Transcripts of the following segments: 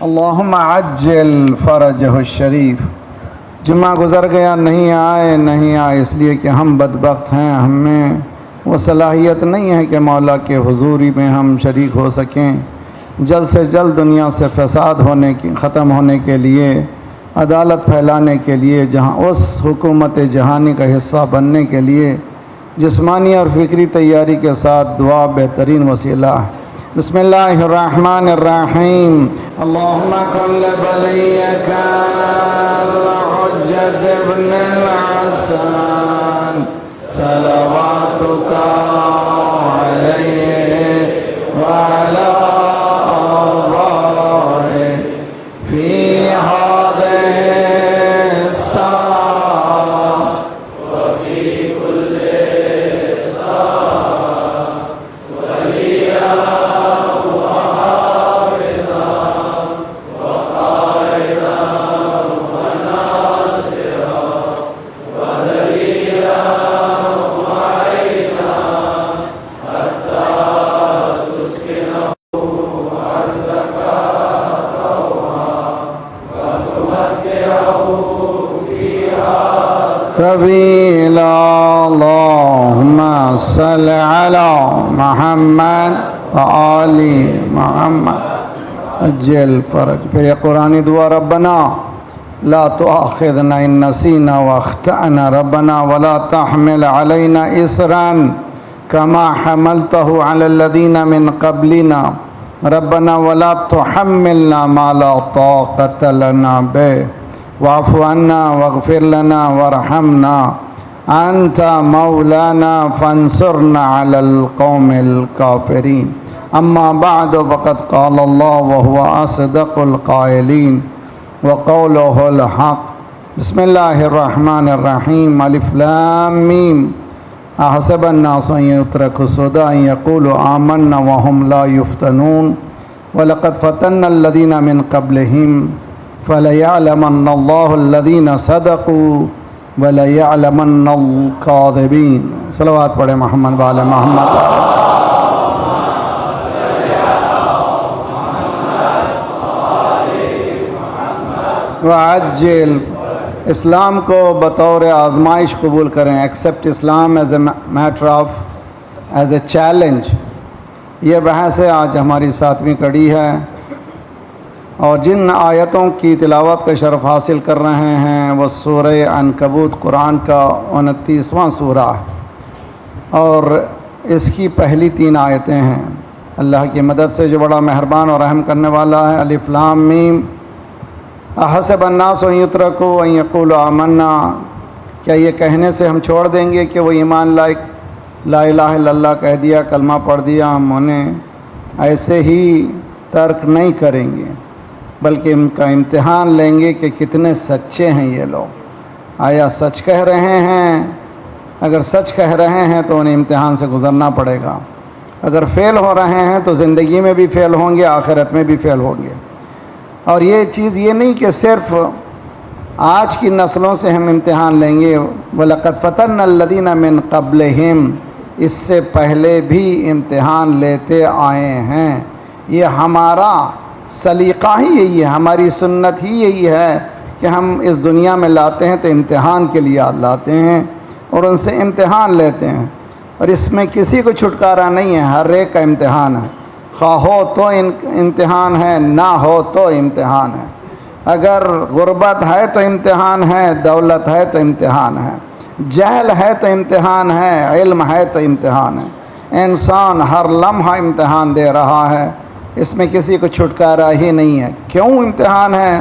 اللہم عجل فرجہ الشریف۔ جمعہ گزر گیا، نہیں آئے اس لیے کہ ہم بدبخت ہیں، ہم میں وہ صلاحیت نہیں ہے کہ مولا کے حضوری میں ہم شریک ہو سکیں۔ جلد سے جلد دنیا سے فساد ختم ہونے کے لیے، عدالت پھیلانے کے لیے، جہاں اس حکومت جہانی کا حصہ بننے کے لیے جسمانی اور فکری تیاری کے ساتھ دعا بہترین وسیلہ ہے۔ بسم اللہ الرحمن الرحیم۔ اللہم قلب ولیک الحجۃ ابن الحسن صلواتک علیہ وعلی آبائہ فی ہذہ الساعۃ وفی کل ساعۃ ولیہ طویلا۔ اللہم صل علی محمد وآل محمد عجل فرج۔ پھر یہ قرآنی دعا، ربنا لا تؤاخذنا ان نسینا واخطأنا ربنا ولا تحمل علینا اصرا كما حملته على الذين من قبلنا ربنا ولا تحملنا ما لا طاقة لنا به واعف عنا واغفر لنا وارحمنا انت مولانا فانصرنا على القوم الكافرين اما بعد فقد قال الله وهو اصدق القائلين وقوله الحق۔ بسم اللہ الرحمن الرحیم۔ الف لام میم۔ احسب الناس ان يتركوا سدى ان يقولوا آمنا وهم لا يفتنون ولقد فتنا الذين من قبلهم فليعلمن الله الذين صدقوا وليعلمن الكاذبين۔ صلوات پڑھے محمد وعلی محمد۔ وعجل۔ اسلام کو بطور آزمائش قبول کریں، accept Islam as a matter of as a challenge. یہ بحث ہے، آج ہماری 7ویں کڑی ہے، اور جن آیتوں کی تلاوت کا شرف حاصل کر رہے ہیں وہ سورہ عنکبوت، قرآن کا 29واں سورہ ہے، اور اس کی پہلی 3 آیتیں ہیں۔ اللہ کی مدد سے جو بڑا مہربان اور رحم کرنے والا ہے۔ الف لام میم۔ احسب الناس ان یترکوا ان یقولوا آمنا، کیا یہ کہنے سے ہم چھوڑ دیں گے کہ وہ ایمان لائق لا الہ الا اللہ کہہ دیا، کلمہ پڑھ دیا، ہم انہیں ایسے ہی ترک نہیں کریں گے، بلکہ ان کا امتحان لیں گے کہ کتنے سچے ہیں یہ لوگ، آیا سچ کہہ رہے ہیں؟ اگر سچ کہہ رہے ہیں تو انہیں امتحان سے گزرنا پڑے گا، اگر فیل ہو رہے ہیں تو زندگی میں بھی فیل ہوں گے، آخرت میں بھی فیل ہوں گے۔ اور یہ چیز یہ نہیں کہ صرف آج کی نسلوں سے ہم امتحان لیں گے، وَلَقَدْ فَتَنَّا الَّذِينَ مِن قَبْلِهِمْ، اس سے پہلے بھی امتحان لیتے آئے ہیں۔ یہ ہمارا سلیقہ ہی یہی ہے، ہماری سنت ہی یہی ہے کہ ہم اس دنیا میں لاتے ہیں تو امتحان کے لیے لاتے ہیں اور ان سے امتحان لیتے ہیں، اور اس میں کسی کو چھٹکارا نہیں ہے، ہر ایک کا امتحان ہے، خواہ ہو تو امتحان ہے، نہ ہو تو امتحان ہے۔ اگر غربت ہے تو امتحان ہے، دولت ہے تو امتحان ہے، جہل ہے تو امتحان ہے، علم ہے تو امتحان ہے۔ انسان ہر لمحہ امتحان دے رہا ہے، اس میں کسی کو چھٹکارا ہی نہیں ہے۔ کیوں امتحان ہے؟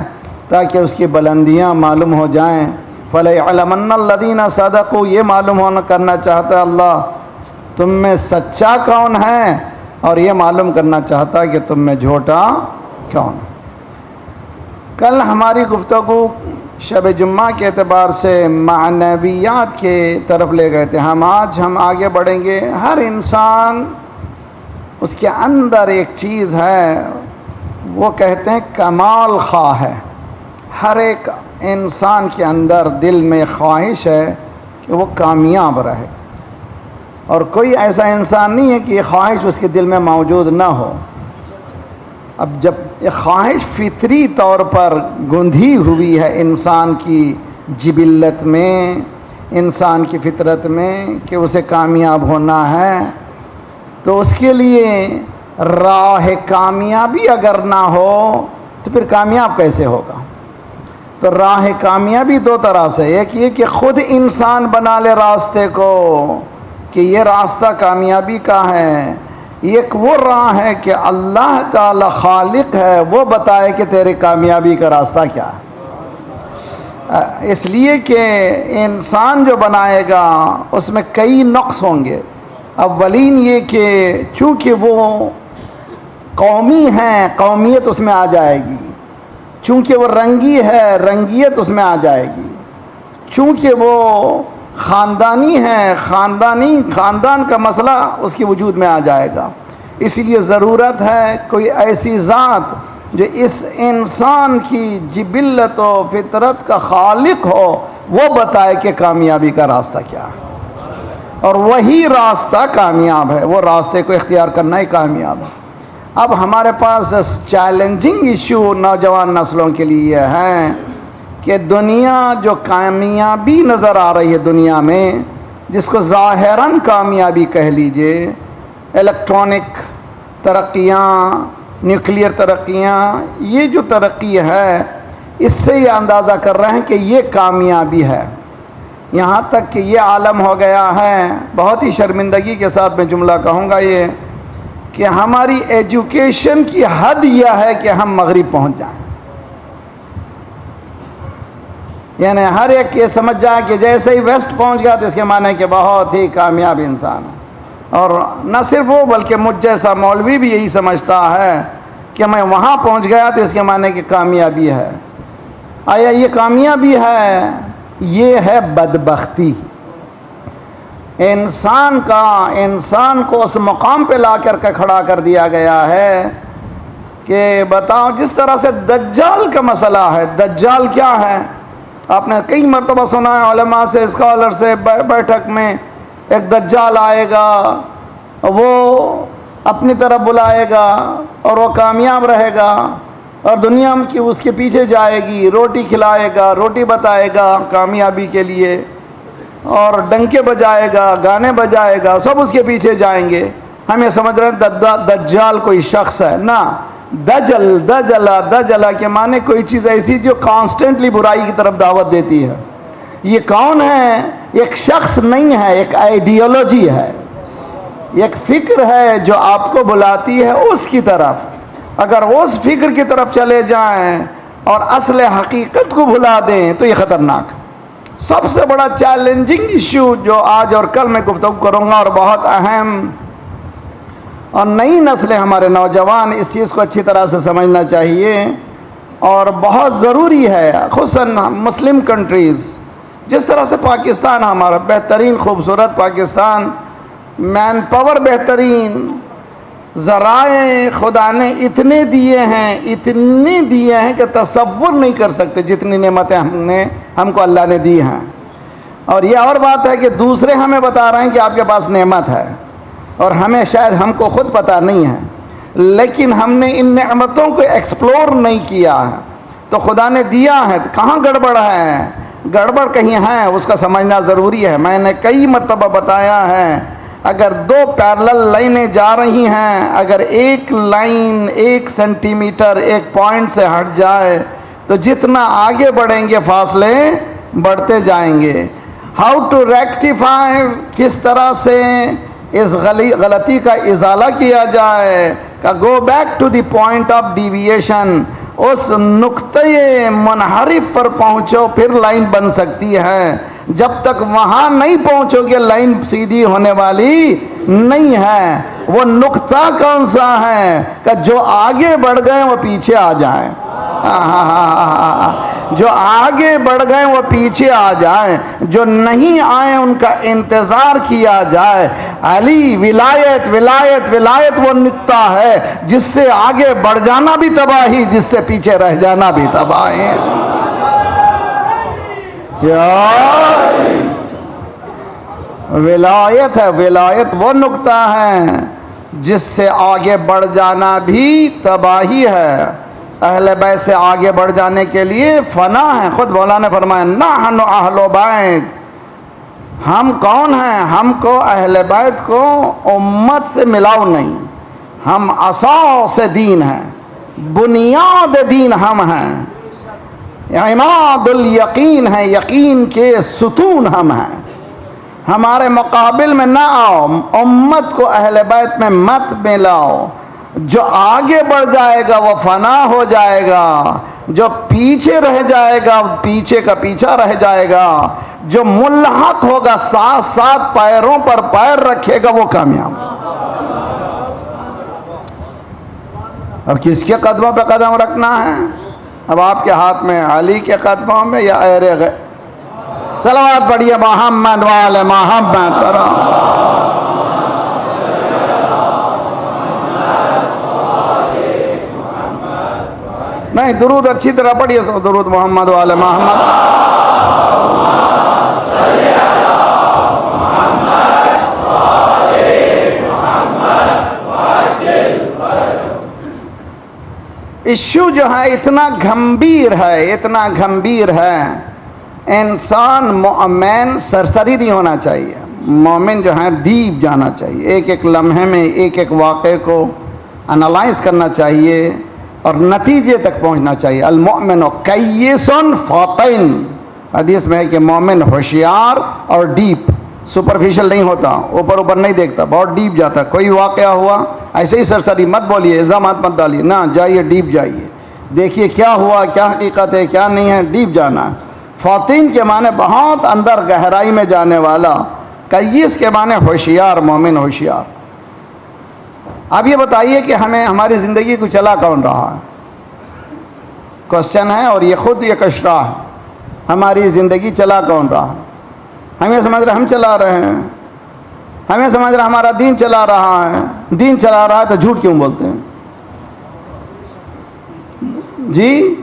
تاکہ اس کی بلندیاں معلوم ہو جائیں۔ فَلَيَعْلَمَنَّ الَّذِينَ صَدَقُوا، یہ معلوم کرنا چاہتا ہے اللہ تم میں سچا کون ہے، اور یہ معلوم کرنا چاہتا ہے کہ تم میں جھوٹا کون ہے۔ کل ہماری گفتگو شب جمعہ کے اعتبار سے معنویات کے طرف لے گئے تھے، آج ہم آگے بڑھیں گے۔ ہر انسان اس کے اندر ایک چیز ہے، وہ کہتے ہیں کمال خواہ ہے۔ ہر ایک انسان کے اندر دل میں خواہش ہے کہ وہ کامیاب رہے، اور کوئی ایسا انسان نہیں ہے کہ یہ خواہش اس کے دل میں موجود نہ ہو۔ اب جب یہ خواہش فطری طور پر گندھی ہوئی ہے انسان کی جبلت میں، انسان کی فطرت میں کہ اسے کامیاب ہونا ہے، تو اس کے لیے راہ کامیابی اگر نہ ہو تو پھر کامیاب کیسے ہوگا؟ تو راہ کامیابی دو طرح سے، ایک یہ کہ خود انسان بنا لے راستے کو کہ یہ راستہ کامیابی کا ہے، ایک وہ راہ ہے کہ اللہ تعالی خالق ہے وہ بتائے کہ تیرے کامیابی کا راستہ کیا ہے۔ اس لیے کہ انسان جو بنائے گا اس میں کئی نقص ہوں گے۔ اولین یہ کہ چونکہ وہ قومی ہیں، قومیت اس میں آ جائے گی، چونکہ وہ رنگی ہے، رنگیت اس میں آ جائے گی، چونکہ وہ خاندانی ہے، خاندان کا مسئلہ اس کی وجود میں آ جائے گا۔ اس لیے ضرورت ہے کوئی ایسی ذات جو اس انسان کی جبلت و فطرت کا خالق ہو، وہ بتائے کہ کامیابی کا راستہ کیا ہے، اور وہی راستہ کامیاب ہے، وہ راستے کو اختیار کرنا ہی کامیاب ہے۔ اب ہمارے پاس چیلنجنگ ایشو نوجوان نسلوں کے لیے ہے کہ دنیا جو کامیابی نظر آ رہی ہے دنیا میں، جس کو ظاہراً کامیابی کہہ لیجئے، الیکٹرانک ترقیاں، نیوکلیئر ترقیاں، یہ جو ترقی ہے اس سے یہ اندازہ کر رہے ہیں کہ یہ کامیابی ہے۔ یہاں تک کہ یہ عالم ہو گیا ہے، بہت ہی شرمندگی کے ساتھ میں جملہ کہوں گا یہ، کہ ہماری ایجوکیشن کی حد یہ ہے کہ ہم مغرب پہنچ جائیں، یعنی ہر ایک یہ سمجھ جائے کہ جیسے ہی ویسٹ پہنچ گیا تو اس کے معنی ہے کہ بہت ہی کامیاب انسان ہے۔ اور نہ صرف وہ بلکہ مجھ جیسا مولوی بھی یہی سمجھتا ہے کہ میں وہاں پہنچ گیا تو اس کے معنی ہے کہ کامیابی ہے۔ آیا یہ کامیابی ہے؟ یہ ہے بدبختی۔ انسان کو اس مقام پہ لا کر کے کھڑا کر دیا گیا ہے کہ بتاؤ، جس طرح سے دجال کا مسئلہ ہے، دجال کیا ہے؟ آپ نے کئی مرتبہ سنا ہے علماء سے، اسکالر سے، بیٹھک میں ایک دجال آئے گا، وہ اپنی طرف بلائے گا اور وہ کامیاب رہے گا، اور دنیا کی اس کے پیچھے جائے گی، روٹی کھلائے گا، روٹی بتائے گا کامیابی کے لیے، اور ڈنکے بجائے گا، گانے بجائے گا، سب اس کے پیچھے جائیں گے۔ ہم یہ سمجھ رہے ہیں دجال کوئی شخص ہے، نہ، دجلا کے معنی کوئی چیز ایسی جو کانسٹنٹلی برائی کی طرف دعوت دیتی ہے۔ یہ کون ہے؟ ایک شخص نہیں ہے، ایک آئیڈیالوجی ہے، ایک فکر ہے جو آپ کو بلاتی ہے اس کی طرف۔ اگر اس فکر کی طرف چلے جائیں اور اصل حقیقت کو بھلا دیں تو یہ خطرناک ہے۔ سب سے بڑا چیلنجنگ ایشو جو آج اور کل میں گفتگو کروں گا، اور بہت اہم، اور نئی نسلیں، ہمارے نوجوان اس چیز کو اچھی طرح سے سمجھنا چاہیے، اور بہت ضروری ہے، خصوصاً مسلم کنٹریز، جس طرح سے پاکستان ہمارا بہترین خوبصورت پاکستان، مین پاور بہترین، ذرائع خدا نے اتنے دیے ہیں کہ تصور نہیں کر سکتے جتنی نعمتیں ہم کو اللہ نے دی ہیں۔ اور یہ اور بات ہے کہ دوسرے ہمیں بتا رہے ہیں کہ آپ کے پاس نعمت ہے، اور شاید ہم کو خود پتہ نہیں ہے، لیکن ہم نے ان نعمتوں کو ایکسپلور نہیں کیا ہے۔ تو خدا نے دیا ہے، کہاں گڑبڑ ہے؟ گڑبڑ کہیں ہے، اس کا سمجھنا ضروری ہے۔ میں نے کئی مرتبہ بتایا ہے، اگر دو پیرلل لائنیں جا رہی ہیں، اگر ایک لائن 1 سینٹی میٹر ایک پوائنٹ سے ہٹ جائے تو جتنا آگے بڑھیں گے فاصلے بڑھتے جائیں گے۔ ہاؤ ٹو ریکٹیفائی، کس طرح سے اس غلطی کا ازالہ کیا جائے، کہ go back to the point of deviation, اس نقطۂ منحرف پر پہنچو، پھر لائن بن سکتی ہے۔ جب تک وہاں نہیں پہنچو گے لائن سیدھی ہونے والی نہیں ہے۔ وہ نقطہ کون سا ہے؟ کہ جو آگے بڑھ گئے وہ پیچھے آ جائیں، جو آگے بڑھ گئے وہ پیچھے آ جائیں، جو نہیں آئے ان کا انتظار کیا جائے۔ علی، ولایت ولایت ولایت وہ نقطہ ہے جس سے آگے بڑھ جانا بھی تباہی، جس سے پیچھے رہ جانا بھی تباہی۔ ولایت ہے، ولایت وہ نقطہ ہے جس سے آگے بڑھ جانا بھی تباہی ہے. اہل بیت سے آگے بڑھ جانے کے لیے فنا ہے. خود مولا نے فرمایا نحن اہل بیت. ہم کون ہیں؟ ہم کو اہل بیت کو امت سے ملاؤ نہیں. ہم اساس دین ہیں، بنیاد دین ہم ہیں، عماد الیقین ہیں، یقین کے ستون ہم ہیں. ہمارے مقابل میں نہ آؤ، امت کو اہل بیت میں مت ملاؤ. جو آگے بڑھ جائے گا وہ فنا ہو جائے گا، جو پیچھے رہ جائے گا پیچھے کا پیچھا رہ جائے گا، جو ملحق ہوگا ساتھ ساتھ پیروں پر پیر رکھے گا وہ کامیاب. اب کس کے قدموں پہ قدم رکھنا ہے؟ اب آپ کے ہاتھ میں علی کے قدموں میں یا صلوات پڑھیے محمد والے محمد پر. نہیں، درود اچھی طرح پڑھیے. سب درود محمد والے محمد. ایشو جو ہے اتنا گھمبیر ہے، اتنا گھمبیر ہے. انسان مومن سرسری نہیں ہونا چاہیے. مومن جو ہے ڈیپ جانا چاہیے. ایک ایک لمحے میں ایک ایک واقعے کو انالائز کرنا چاہیے اور نتیجے تک پہنچنا چاہیے. المؤمن کیس فاطن. حدیث میں ہے کہ مومن ہوشیار اور ڈیپ، سپرفیشل نہیں ہوتا، اوپر اوپر نہیں دیکھتا، بہت ڈیپ جاتا. کوئی واقعہ ہوا ایسے ہی سرسری مت بولیے، الزامات مت ڈالیے، نہ جائیے ڈیپ جائیے، دیکھیے کیا ہوا، کیا حقیقت ہے، کیا نہیں ہے. ڈیپ جانا ہے. فاطن کے معنی بہت اندر گہرائی میں جانے والا. کیس کے معنی ہوشیار، مومن ہوشیار. اب یہ بتائیے کہ ہمیں ہماری زندگی کو چلا کون رہا ہے؟ کوشچن ہے، اور یہ خود یہ کشرا ہے. ہماری زندگی چلا کون رہا؟ ہمیں سمجھ رہے ہم چلا رہے ہیں، ہمیں سمجھ رہے ہمارا دین چلا رہا ہے. دین چلا رہا ہے تو جھوٹ کیوں بولتے ہیں؟ جی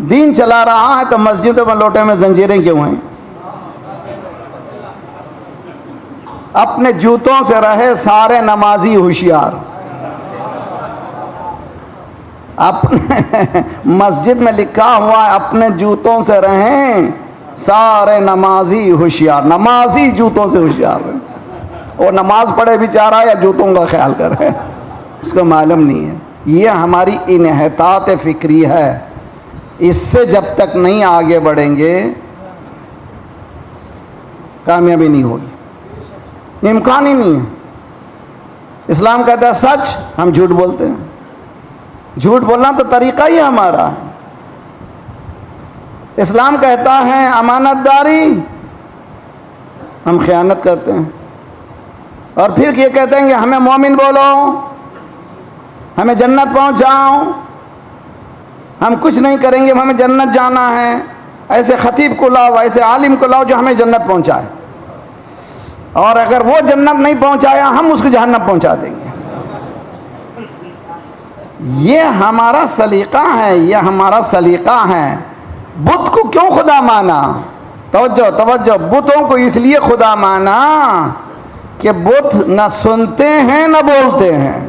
دین چلا رہا ہے تو مسجدوں میں لوٹے میں زنجیریں کیوں ہیں؟ اپنے جوتوں سے رہے سارے نمازی ہوشیار. اپنے مسجد میں لکھا ہوا ہے اپنے جوتوں سے رہیں سارے نمازی ہوشیار. نمازی جوتوں سے ہوشیار ہے. وہ نماز پڑھے بیچارہ یا جوتوں کا خیال کرے، اس کو معلوم نہیں ہے. یہ ہماری انحطاط فکری ہے. اس سے جب تک نہیں آگے بڑھیں گے کامیابی نہیں ہوگی، امکان ہی نہیں ہے. اسلام کہتا ہے سچ، ہم جھوٹ بولتے ہیں. جھوٹ بولنا تو طریقہ ہی ہمارا ہے. اسلام کہتا ہے امانت داری، ہم خیانت کرتے ہیں. اور پھر یہ کہتے ہیں کہ ہمیں مومن بولو، ہمیں جنت پہنچاؤ، ہم کچھ نہیں کریں گے، ہمیں جنت جانا ہے. ایسے خطیب کو لاؤ، ایسے عالم کو لاؤ جو ہمیں جنت پہنچائے، اور اگر وہ جنت نہیں پہنچایا ہم اس کو جہنم پہنچا دیں گے. یہ ہمارا سلیقہ ہے، یہ ہمارا سلیقہ ہے. بت کو کیوں خدا مانا؟ توجہ توجہ. بتوں کو اس لیے خدا مانا کہ بت نہ سنتے ہیں نہ بولتے ہیں.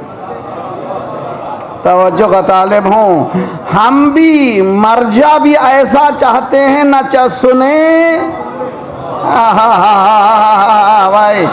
توجہ کا طالب ہوں. ہم بھی مرجع بھی ایسا چاہتے ہیں، نہ سنیں بھائی.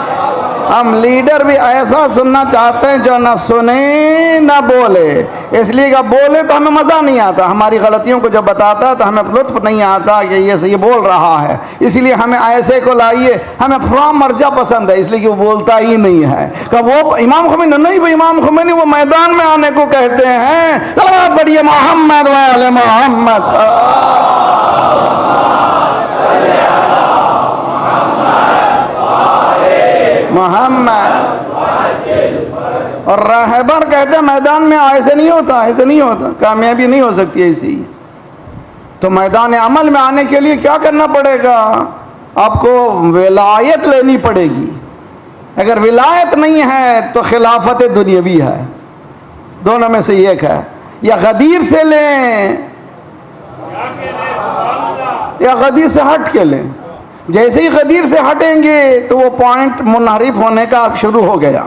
ہم لیڈر بھی ایسا سننا چاہتے ہیں جو نہ سنے نہ بولے. اس لیے کہ بولے تو ہمیں مزہ نہیں آتا، ہماری غلطیوں کو جب بتاتا تو ہمیں لطف نہیں آتا کہ یہ بول رہا ہے. اس لیے ہمیں ایسے کو لائیے. ہمیں فرام مرجع پسند ہے، اس لیے کہ وہ بولتا ہی نہیں ہے. کہ وہ امام خمینی نہیں، وہ امام خمینی وہ میدان میں آنے کو کہتے ہیں. صلوات پڑھیے محمد والے محمد. محمد. اور راہبر کہتے ہیں میدان میں ایسے نہیں ہوتا، ایسے نہیں ہوتا، کامیابی نہیں ہو سکتی ایسی. تو میدان عمل میں آنے کے لیے کیا کرنا پڑے گا؟ آپ کو ولایت لینی پڑے گی. اگر ولایت نہیں ہے تو خلافت دنیاوی ہے. دونوں میں سے ایک ہے. یا غدیر سے لیں یا غدیر سے ہٹ کے لیں. جیسے ہی غدیر سے ہٹیں گے تو وہ پوائنٹ منحرف ہونے کا شروع ہو گیا.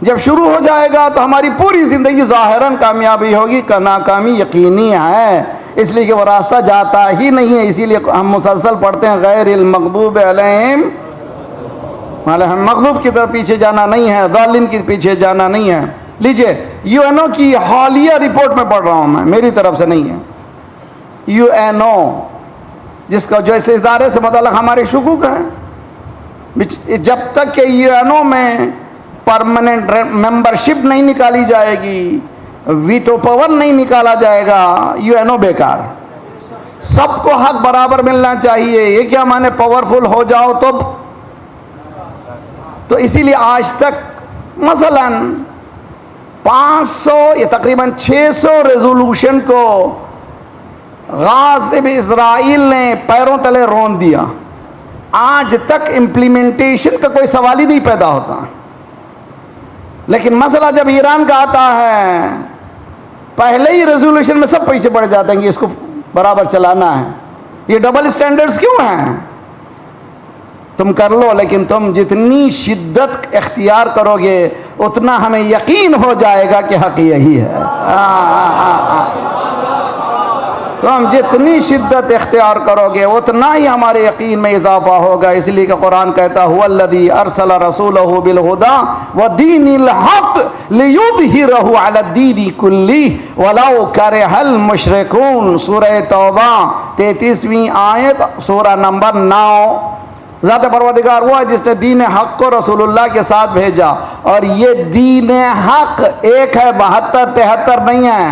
جب شروع ہو جائے گا تو ہماری پوری زندگی ظاہراً کامیابی ہوگی، ناکامی یقینی ہے، اس لیے کہ وہ راستہ جاتا ہی نہیں ہے۔ اسی لیے ہم مسلسل پڑھتے ہیں غیر المغضوب علیہم، ہم مغضوب کی طرف پیچھے جانا نہیں ہے، ضالین کے پیچھے جانا نہیں ہے۔ لیجئے یو این او کی حالیہ رپورٹ میں پڑھ رہا ہوں میں، میری طرف سے نہیں ہے، یو این او جس کا جو اس ادارے سے متعلق ہمارے شکوک ہیں، جب تک کہ یو این او میں پرماننٹ ممبرشپ نہیں نکالی جائے گی، ویٹو پاور نہیں نکالا جائے گا، یو این او بیکار ہے۔ سب کو حق برابر ملنا چاہیے، یہ کیا مانے پاورفل ہو جاؤ تو اسی لیے آج تک مثلاً 500 یا تقریباً 600 ریزولوشن کو غاصب اسرائیل نے پیروں تلے رون دیا، آج تک امپلیمنٹیشن کا کوئی سوال ہی نہیں پیدا ہوتا۔ لیکن مسئلہ جب ایران کا آتا ہے، پہلے ہی ریزولوشن میں سب پیچھے پڑ جاتے ہیں کہ اس کو برابر چلانا ہے۔ یہ ڈبل سٹینڈرڈز کیوں ہیں؟ تم کر لو، لیکن تم جتنی شدت اختیار کرو گے اتنا ہمیں یقین ہو جائے گا کہ حق یہی ہے۔ تم جتنی شدت اختیار کرو گے اتنا ہی ہمارے یقین میں اضافہ ہوگا۔ اس لیے کہ قرآن کہتا ہے هو الذی ارسل رسولہ بالہدی ودین الحق لیظہرہ علی الدین کلہ ولو کرہ المشرکون۔ سورہ توبہ 33ویں آیت، سورہ نمبر 9۔ ذات پروردگار وہ ہے جس نے دین حق کو رسول اللہ کے ساتھ بھیجا، اور یہ دین حق ایک ہے، 72 73 نہیں ہے۔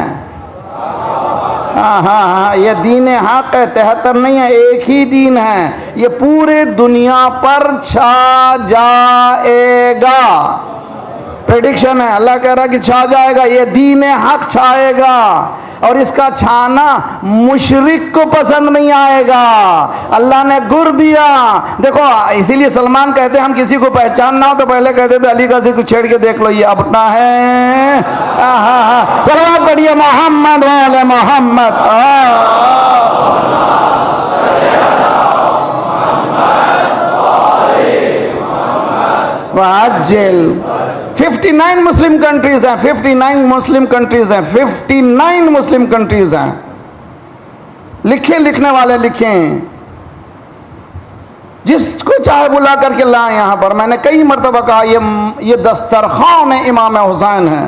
ہاں یہ دین حق ہے، 73 نہیں ہے، ایک ہی دین ہے، یہ پورے دنیا پر چھا جائے گا۔ پریڈکشن ہے، اللہ کہہ رہا ہے کہ چھا جائے گا، یہ دین حق چھائے گا، اور اس کا چھانا مشرک کو پسند نہیں آئے گا۔ اللہ نے گر دیا۔ دیکھو اسی لیے سلمان کہتے ہیں ہم کسی کو پہچاننا ہو تو پہلے کہتے تھے علی کا ذکر چھیڑ کے دیکھ لو، یہ اپنا ہے۔ صلوات پڑھیے محمد والے محمد۔ وعجل 59 مسلم کنٹریز ہیں، 59 مسلم کنٹریز ہیں، 59 مسلم کنٹریز ہیں۔ لکھیں، لکھنے والے لکھیں، جس کو چاہے بلا کر کے لائیں یہاں پر۔ میں نے کئی مرتبہ کہا یہ دسترخوان امام حسین ہے،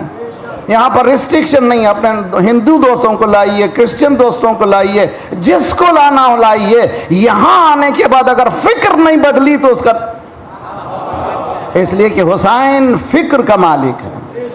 یہاں پر ریسٹرکشن نہیں ہے۔ اپنے ہندو دوستوں کو لائیے، کرسچن دوستوں کو لائیے، جس کو لانا ہو لائیے۔ یہاں آنے کے بعد اگر فکر نہیں بدلی تو اس کا، اس لیے کہ حسین فکر کا مالک ہے،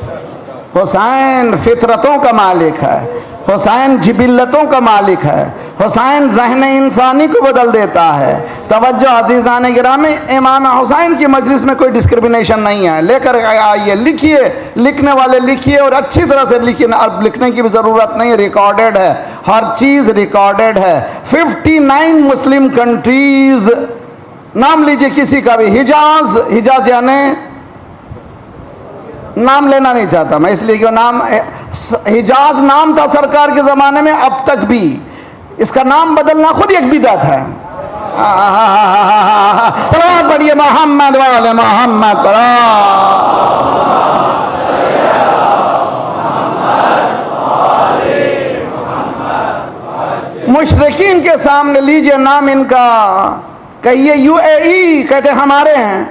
حسین فطرتوں کا مالک ہے، حسین جبلتوں کا مالک ہے، حسین ذہن انسانی کو بدل دیتا ہے۔ توجہ عزیزان گرامی، امام حسین کی مجلس میں کوئی ڈسکرمنیشن نہیں ہے۔ لے کر آئیے، لکھیے، لکھنے والے لکھیے، اور اچھی طرح سے لکھیے۔ اب لکھنے کی بھی ضرورت نہیں، ریکارڈڈ ہے، ہر چیز ریکارڈڈ ہے۔ 59 مسلم کنٹریز، نام لیجئے کسی کا بھی۔ حجاز، حجاز یعنی نام لینا نہیں چاہتا میں، اس لیے کہ نام حجاز نام تھا سرکار کے زمانے میں، اب تک بھی اس کا نام بدلنا خود ایک بدعت ہے۔ صلوات پڑھیے محمد والے محمد۔ مشرکین کے سامنے لیجئے نام ان کا، کہیے یو اے ای، کہتے ہمارے ہیں،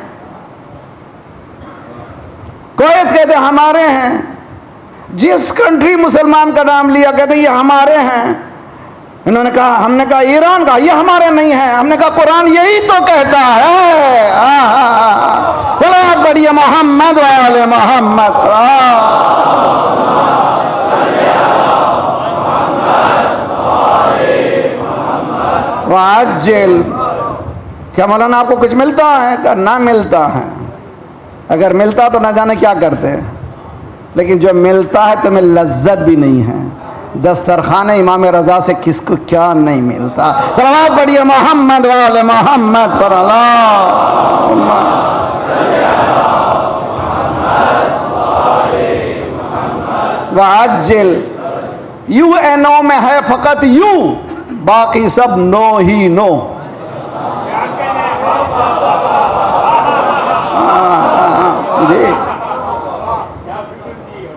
کویت کہتے ہمارے ہیں، جس کنٹری مسلمان کا نام لیا کہتے یہ ہمارے ہیں۔ انہوں نے کہا، ہم نے کہا ایران کا، یہ ہمارے نہیں ہیں۔ ہم نے کہا قرآن یہی تو کہتا ہے۔ صلوات پڑھیے محمد والے محمد۔ وعجل، کیا مولانا آپ کو کچھ ملتا ہے؟ کہ نہ ملتا ہے، اگر ملتا تو نہ جانے کیا کرتے، لیکن جو ملتا ہے تمہیں لذت بھی نہیں ہے۔ دسترخوان امام رضا سے کس کو کیا نہیں ملتا؟ صلوات پڑھیے محمد والے محمد پر۔ وعجل، یو این او میں ہے فقط یو، باقی سب نو ہی نو۔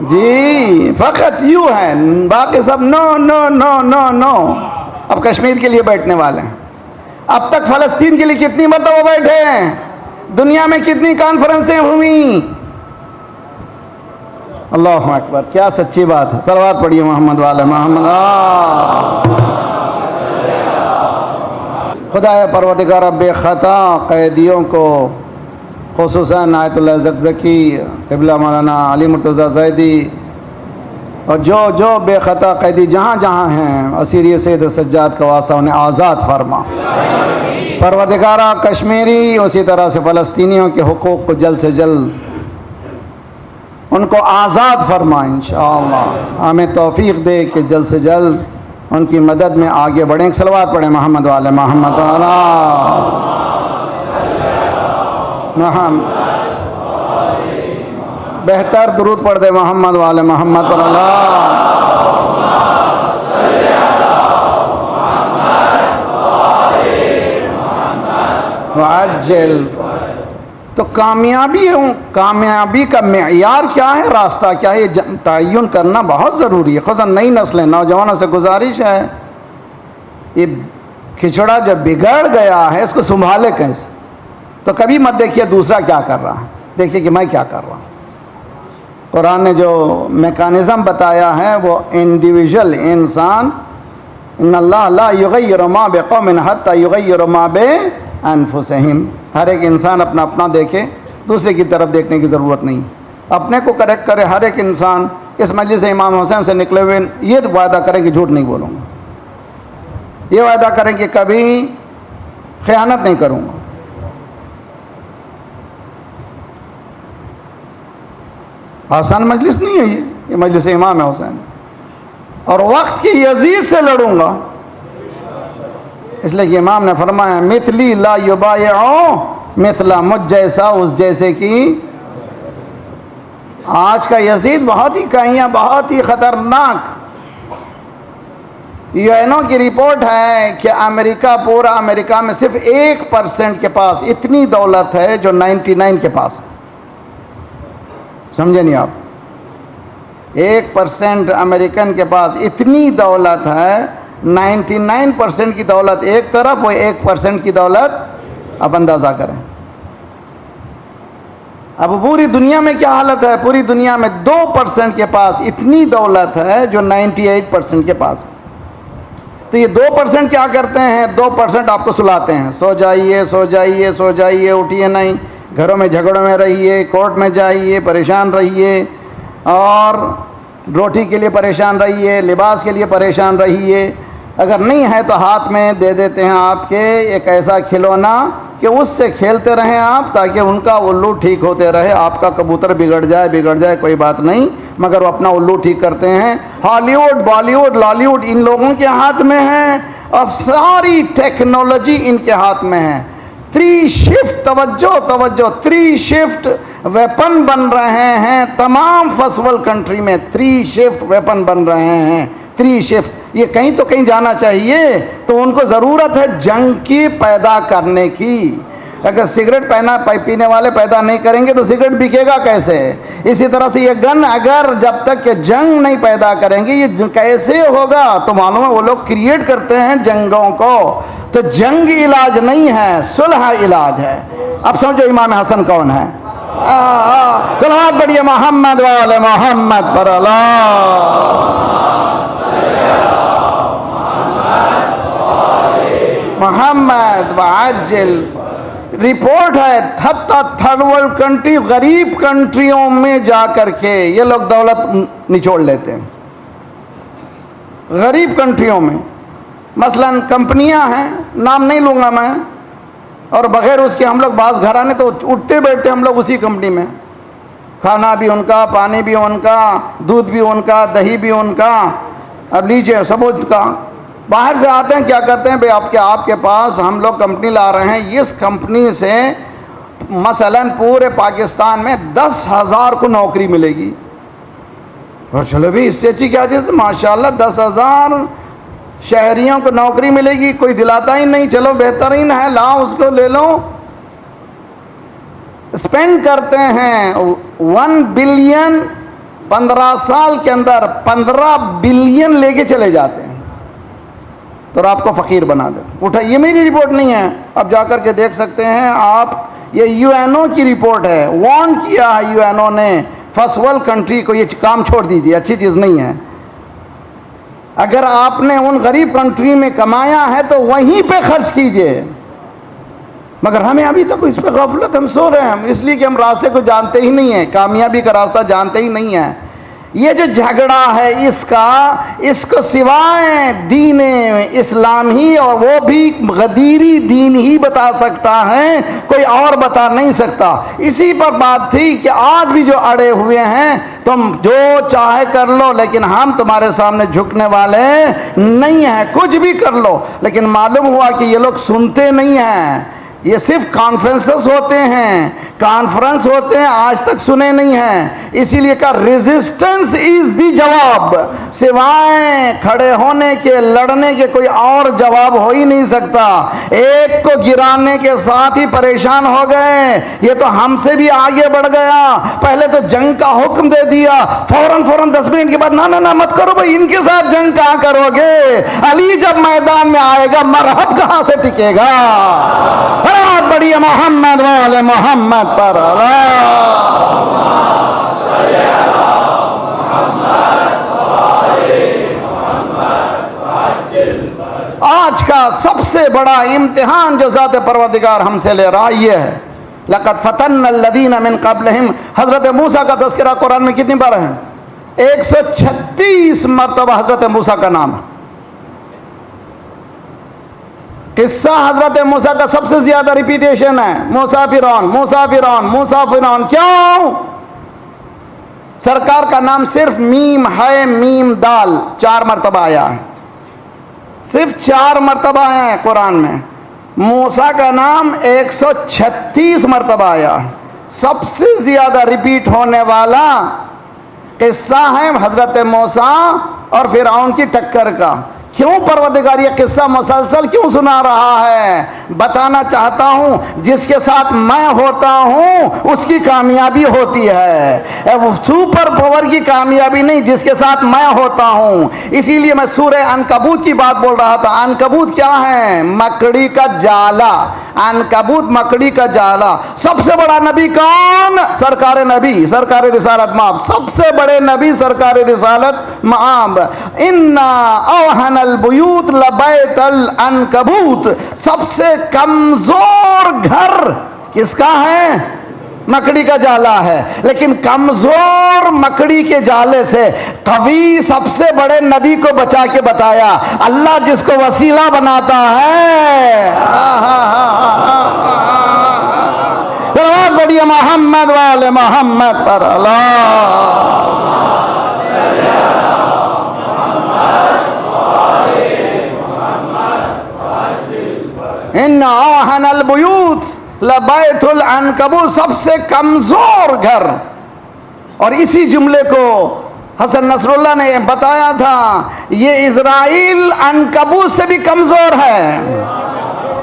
جی فقط یوں ہے، باقی سب نو نو نو نو نو. اب کشمیر کے لیے بیٹھنے والے ہیں. اب تک فلسطین کے لیے کتنی مرتبہ بیٹھے ہیں؟ دنیا میں کتنی کانفرنسیں ہوئیں؟ اللہ اکبر، کیا سچی بات ہے. صلوات پڑھیے محمد والے محمد. خدا پروردگار رب خطا قیدیوں کو، خصوصاً آیت اللہ زکزکی، قبلہ مولانا علی مرتضیٰ زیدی، اور جو بے خطا قیدی جہاں جہاں ہیں، اسیری سید سجاد کا واسطہ انہیں آزاد فرما. پروردگارہ کشمیری اسی طرح سے فلسطینیوں کے حقوق کو جلد سے جلد ان کو آزاد فرما انشاءاللہ. ہمیں توفیق دے کہ جلد سے جلد ان کی مدد میں آگے بڑھیں. ایک صلوات پڑھیں محمد والے محمد والا محمد. بہتر درود پڑھ دے محمد والے محمد والا. وعجل. تو کامیابی کا معیار کیا ہے، راستہ کیا ہے، یہ تعین کرنا بہت ضروری ہے. خصوصاً نئی نسلیں، نوجوانوں سے گزارش ہے، یہ کھچڑا جب بگڑ گیا ہے اس کو سنبھالے کیسے. تو کبھی مت دیکھیے دوسرا کیا کر رہا ہے، دیکھیے کہ میں کیا کر رہا ہوں. قرآن نے جو میکانزم بتایا ہے وہ انڈیویژل انسان، ان اللہ لا یغیر ما بقوم حتی یغیر ما بانفسہم. ہر ایک انسان اپنا اپنا دیکھے، دوسرے کی طرف دیکھنے کی ضرورت نہیں. اپنے کو کریکٹ کرے. ہر ایک انسان اس مجلس امام حسین سے نکلے ہوئے یہ وعدہ کرے کہ جھوٹ نہیں بولوں گا، یہ وعدہ کریں کہ کبھی خیانت نہیں کروں گا. آسان مجلس نہیں ہے یہ مجلس امام حسین. اور وقت کی یزید سے لڑوں گا، اس لیے کہ امام نے فرمایا مثلی لا یبایعو مثلا، مجھ جیسا اس جیسے کی. آج کا یزید بہت ہی کائیاں، بہت ہی خطرناک. یو این او کی رپورٹ ہے کہ پورا امریکہ میں صرف 1% کے پاس اتنی دولت ہے جو 99 کے پاس ہے. سمجھے نہیں آپ؟ 1% امریکن کے پاس اتنی دولت ہے. 99% کی دولت ایک طرف، وہ 1% کی دولت اب اندازہ کریں. اب پوری دنیا میں کیا حالت ہے؟ پوری دنیا میں 2% کے پاس اتنی دولت ہے جو 98% کے پاس ہے. تو یہ 2% کیا کرتے ہیں؟ 2% آپ کو سلاتے ہیں، سو جائیے سو جائیے سو جائیے، اٹھیے نہیں، گھروں میں جھگڑوں میں رہیے، کورٹ میں جائیے، پریشان رہیے، اور روٹی کے لیے پریشان رہیے، لباس کے لیے پریشان رہیے. اگر نہیں ہے تو ہاتھ میں دے دیتے ہیں آپ کے ایک ایسا کھلونا کہ اس سے کھیلتے رہیں آپ، تاکہ ان کا الو ٹھیک ہوتے رہے. آپ کا کبوتر بگڑ جائے کوئی بات نہیں، مگر وہ اپنا الو ٹھیک کرتے ہیں. Hollywood, Bollywood, Lollywood ان لوگوں کے ہاتھ میں ہے، اور ساری ٹیکنالوجی ان کے ہاتھ میں ہے. 3 شفٹ، توجہ 3 شفٹ ویپن بن رہے ہیں تمام فرسٹ ورلڈ کنٹری میں. 3 شفٹ ویپن بن رہے ہیں، 3 شفٹ. یہ کہیں تو کہیں جانا چاہیے، تو ان کو ضرورت ہے جنگ کی پیدا کرنے کی. اگر سگریٹ پینے والے پیدا نہیں کریں گے تو سگریٹ بکے گا کیسے؟ اسی طرح سے یہ گن اگر جب تک کہ جنگ نہیں پیدا کریں گے یہ کیسے ہوگا؟ تو معلوم ہے وہ لوگ کریٹ کرتے ہیں جنگوں کو. تو جنگ علاج نہیں ہے، صلح علاج ہے. اب سمجھو امام حسن کون ہے. چلو ہاتھ بڑھیے محمد والے محمد پر محمد وعجل. رپورٹ ہے تھرڈ ورلڈ کنٹری، غریب کنٹریوں میں جا کر کے یہ لوگ دولت نچوڑ لیتے ہیں. غریب کنٹریوں میں مثلا کمپنیاں ہیں، نام نہیں لوں گا میں، اور بغیر اس کے ہم لوگ بعض گھرانے تو اٹھتے بیٹھتے ہم لوگ اسی کمپنی میں. کھانا بھی ان کا، پانی بھی ان کا، دودھ بھی ان کا، دہی بھی ان کا، اب لیجیے سب ان کا. باہر سے آتے ہیں کیا کرتے ہیں؟ بھئی آپ کے پاس ہم لوگ کمپنی لا رہے ہیں، اس کمپنی سے مثلا پورے پاکستان میں 10,000 کو نوکری ملے گی. اور چلو بھی اس سے اچھی کیا چیز، ماشاءاللہ 10,000 شہریوں کو نوکری ملے گی، کوئی دلاتا ہی نہیں، چلو بہترین ہے، لاؤ اس کو لے لو. اسپینڈ کرتے ہیں 1 بلین 15 سال کے اندر 15 بلین لے کے چلے جاتے ہیں تو آپ کو فقیر بنا دے اٹھا. یہ میری رپورٹ نہیں ہے, اب جا کر کے دیکھ سکتے ہیں آپ, یہ یو این او کی رپورٹ ہے. وارن کیا ہے یو این او نے فرسٹ ورلڈ کنٹری کو, یہ کام چھوڑ دیجیے, اچھی چیز نہیں ہے. اگر آپ نے ان غریب کنٹری میں کمایا ہے تو وہیں پہ خرچ کیجئے, مگر ہمیں ابھی تک اس پہ غفلت, ہم سو رہے ہیں اس لیے کہ ہم راستے کو جانتے ہی نہیں ہیں, کامیابی کا راستہ جانتے ہی نہیں ہیں. یہ جو جھگڑا ہے اس کو سوائے دین اسلام ہی, اور وہ بھی غدیری دین ہی بتا سکتا ہے, کوئی اور بتا نہیں سکتا. اسی پر بات تھی کہ آج بھی جو اڑے ہوئے ہیں تم جو چاہے کر لو لیکن ہم تمہارے سامنے جھکنے والے نہیں ہیں, کچھ بھی کر لو. لیکن معلوم ہوا کہ یہ لوگ سنتے نہیں ہیں, یہ صرف کانفرنسز ہوتے ہیں, کانفرنس ہوتے ہیں, آج تک سنے نہیں ہیں. اسی لیے کہ ریزسٹنس از دی جواب, سوائے کھڑے ہونے کے, لڑنے کے کوئی اور جواب ہو ہی نہیں سکتا. ایک کو گرانے کے ساتھ ہی پریشان ہو گئے, یہ تو ہم سے بھی آگے بڑھ گیا. پہلے تو جنگ کا حکم دے دیا, فوراً 10 منٹ کے بعد نہ مت کرو بھائی, ان کے ساتھ جنگ کہاں کرو گے, علی جب میدان میں آئے گا مرحب کہاں سے ٹکے گا. بڑی محمد والے محمد پر آج کا سب سے بڑا امتحان جو ذات پروردگار ہم سے لے رہا یہ ہے. لقد فتن الذین من قبلہم, حضرت موسیٰ کا تذکرہ قرآن میں کتنی بار ہے؟ 136 مرتبہ حضرت موسیٰ کا نام ہے. قصہ حضرت موسیٰ کا سب سے زیادہ ریپیٹیشن ہے, موسیٰ فرعون. کیوں؟ سرکار کا نام صرف میم ہے, میم دال 4 مرتبہ آیا ہے, صرف 4 مرتبہ آیا ہے قرآن میں. موسیٰ کا نام 136 مرتبہ آیا ہے. سب سے زیادہ ریپیٹ ہونے والا قصہ ہے حضرت موسیٰ اور فرعون کی ٹکر کا. کیوں پروردگار یہ قصہ مسلسل کیوں سنا رہا ہے؟ بتانا چاہتا ہوں جس کے ساتھ میں ہوتا ہوں اس کی کامیابی ہوتی ہے, سپر پاور کی کامیابی نہیں, جس کے ساتھ میں ہوتا ہوں. اسی لیے میں سورہ عنکبوت کی بات بول رہا تھا. عنکبوت کیا ہے؟ مکڑی کا جالا. عنکبوت مکڑی کا جالا. سب سے بڑا نبی کون؟ سرکار نبی, سرکار رسالت مآب, سب سے بڑے نبی سرکار رسالت مآب. اِنَّا أَوْحَنَ البیوت لبیت العنکبوت, سب سے کمزور گھر کس کا ہے؟ مکڑی کا جالا ہے. لیکن کمزور مکڑی کے جالے سے قوی سب سے بڑے نبی کو بچا کے بتایا. اللہ جس کو وسیلہ بناتا ہے, بہت بڑی محمد والے محمد پر اللہ. ان اوہن البیوت لبیت العنکبوت, سب سے کمزور گھر. اور اسی جملے کو حسن نصر اللہ نے بتایا تھا, یہ اسرائیل عنکبوت سے بھی کمزور ہے,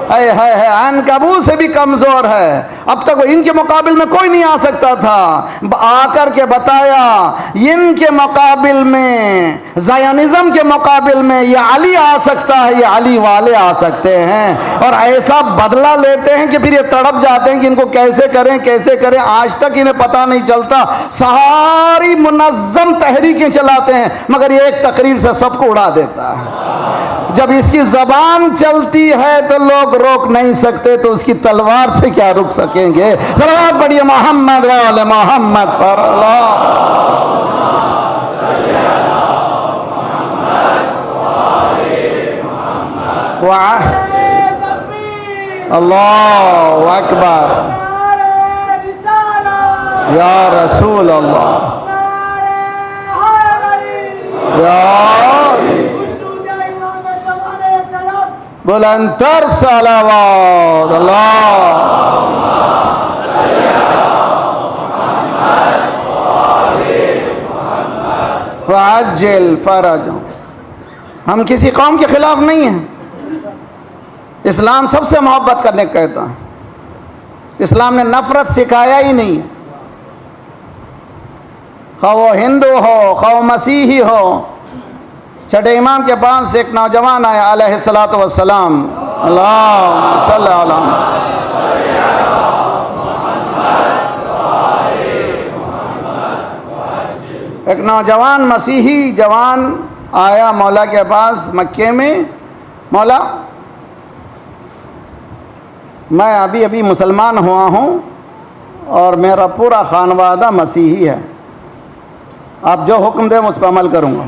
عنکبوت سے بھی کمزور ہے. اب تک ان کے مقابل میں کوئی نہیں آ سکتا تھا, آ کر کے بتایا ان کے مقابل میں, زائونزم کے مقابل میں یہ علی آ سکتا ہے, یہ علی والے آ سکتے ہیں. اور ایسا بدلہ لیتے ہیں کہ پھر یہ تڑپ جاتے ہیں کہ ان کو کیسے کریں. آج تک انہیں پتہ نہیں چلتا, ساری منظم تحریکیں چلاتے ہیں مگر یہ ایک تقریر سے سب کو اڑا دیتا ہے. جب اس کی زبان چلتی ہے تو لوگ روک نہیں سکتے, تو اس کی تلوار سے کیا رک سکیں گے. صلوات پڑھیے محمد والے محمد پر اللہ اکبر. یا رسول اللہ, بلندتر صلوات اللہ. وعجل فرجهم. ہم کسی قوم کے خلاف نہیں ہیں. اسلام سب سے محبت کرنے کا کہتا ہے. اسلام نے نفرت سکھایا ہی نہیں ہے. خواہ وہ ہندو ہو خواہ وہ مسیحی ہو. چھٹے امام کے پاس ایک نوجوان آیا علیہ الصلوۃ والسلام. اللہم صلی علی ایک نوجوان مسیحی جوان آیا مولا کے پاس مکے میں. مولا میں ابھی مسلمان ہوا ہوں اور میرا پورا خانوادہ مسیحی ہے. آپ جو حکم دیں اس پہ عمل کروں گا.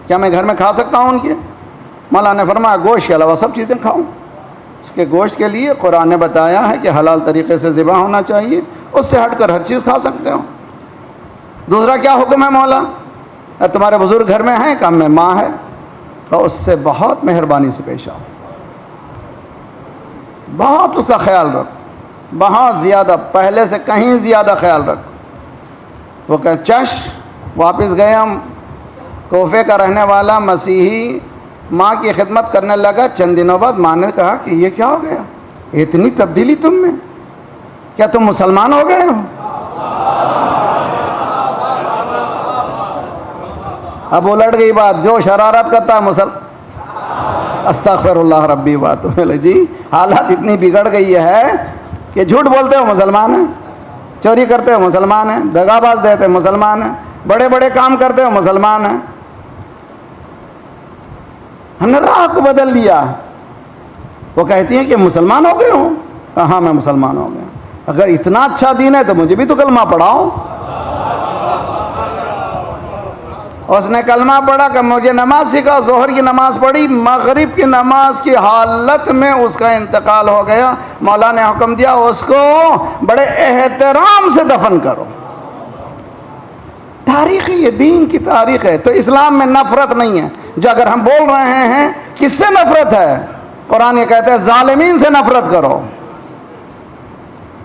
کیا میں گھر میں کھا سکتا ہوں ان کے؟ مولا نے فرمایا گوشت کے علاوہ سب چیزیں کھاؤں. اس کے گوشت کے لیے قرآن نے بتایا ہے کہ حلال طریقے سے ذبح ہونا چاہیے. اس سے ہٹ کر ہر چیز کھا سکتے ہو. دوسرا کیا حکم ہے مولا؟ تمہارے بزرگ گھر میں ہیں؟ کام میں ماں ہے. تو اس سے بہت مہربانی سے پیش آؤ, بہت اس کا خیال رکھ, بہت زیادہ, پہلے سے کہیں زیادہ خیال رکھ. وہ کہ چش. واپس گئے ہم. کوفے کا رہنے والا مسیحی ماں کی خدمت کرنے لگا. چند دنوں بعد ماں نے کہا کہ یہ کیا ہو گیا, اتنی تبدیلی تم میں, کیا تم مسلمان ہو گئے ہو؟ اب الٹ گئی بات. جو شرارت کرتا ہے استغفر اللہ ربی. بات جی حالات اتنی بگڑ گئی ہے کہ جھوٹ بولتے ہو مسلمان ہیں, چوری کرتے ہو مسلمان ہیں, دغا باز دیتے ہو مسلمان ہیں, بڑے بڑے کام کرتے ہو مسلمان ہیں. ہم نے راہ کو بدل دیا. وہ کہتی ہیں کہ مسلمان ہو گئے ہو. ہاں میں مسلمان ہو گیا. اگر اتنا اچھا دین ہے تو مجھے بھی تو کلمہ پڑھاؤ. اس نے کلمہ پڑھا کہ مجھے نماز سکھا. ظہر کی نماز پڑھی, مغرب کی نماز کی حالت میں اس کا انتقال ہو گیا. مولا نے حکم دیا اس کو بڑے احترام سے دفن کرو. تاریخ یہ دین کی تاریخ ہے. تو اسلام میں نفرت نہیں ہے. جو اگر ہم بول رہے ہیں کس سے نفرت ہے, قرآن یہ کہتا ہے ظالمین سے نفرت کرو,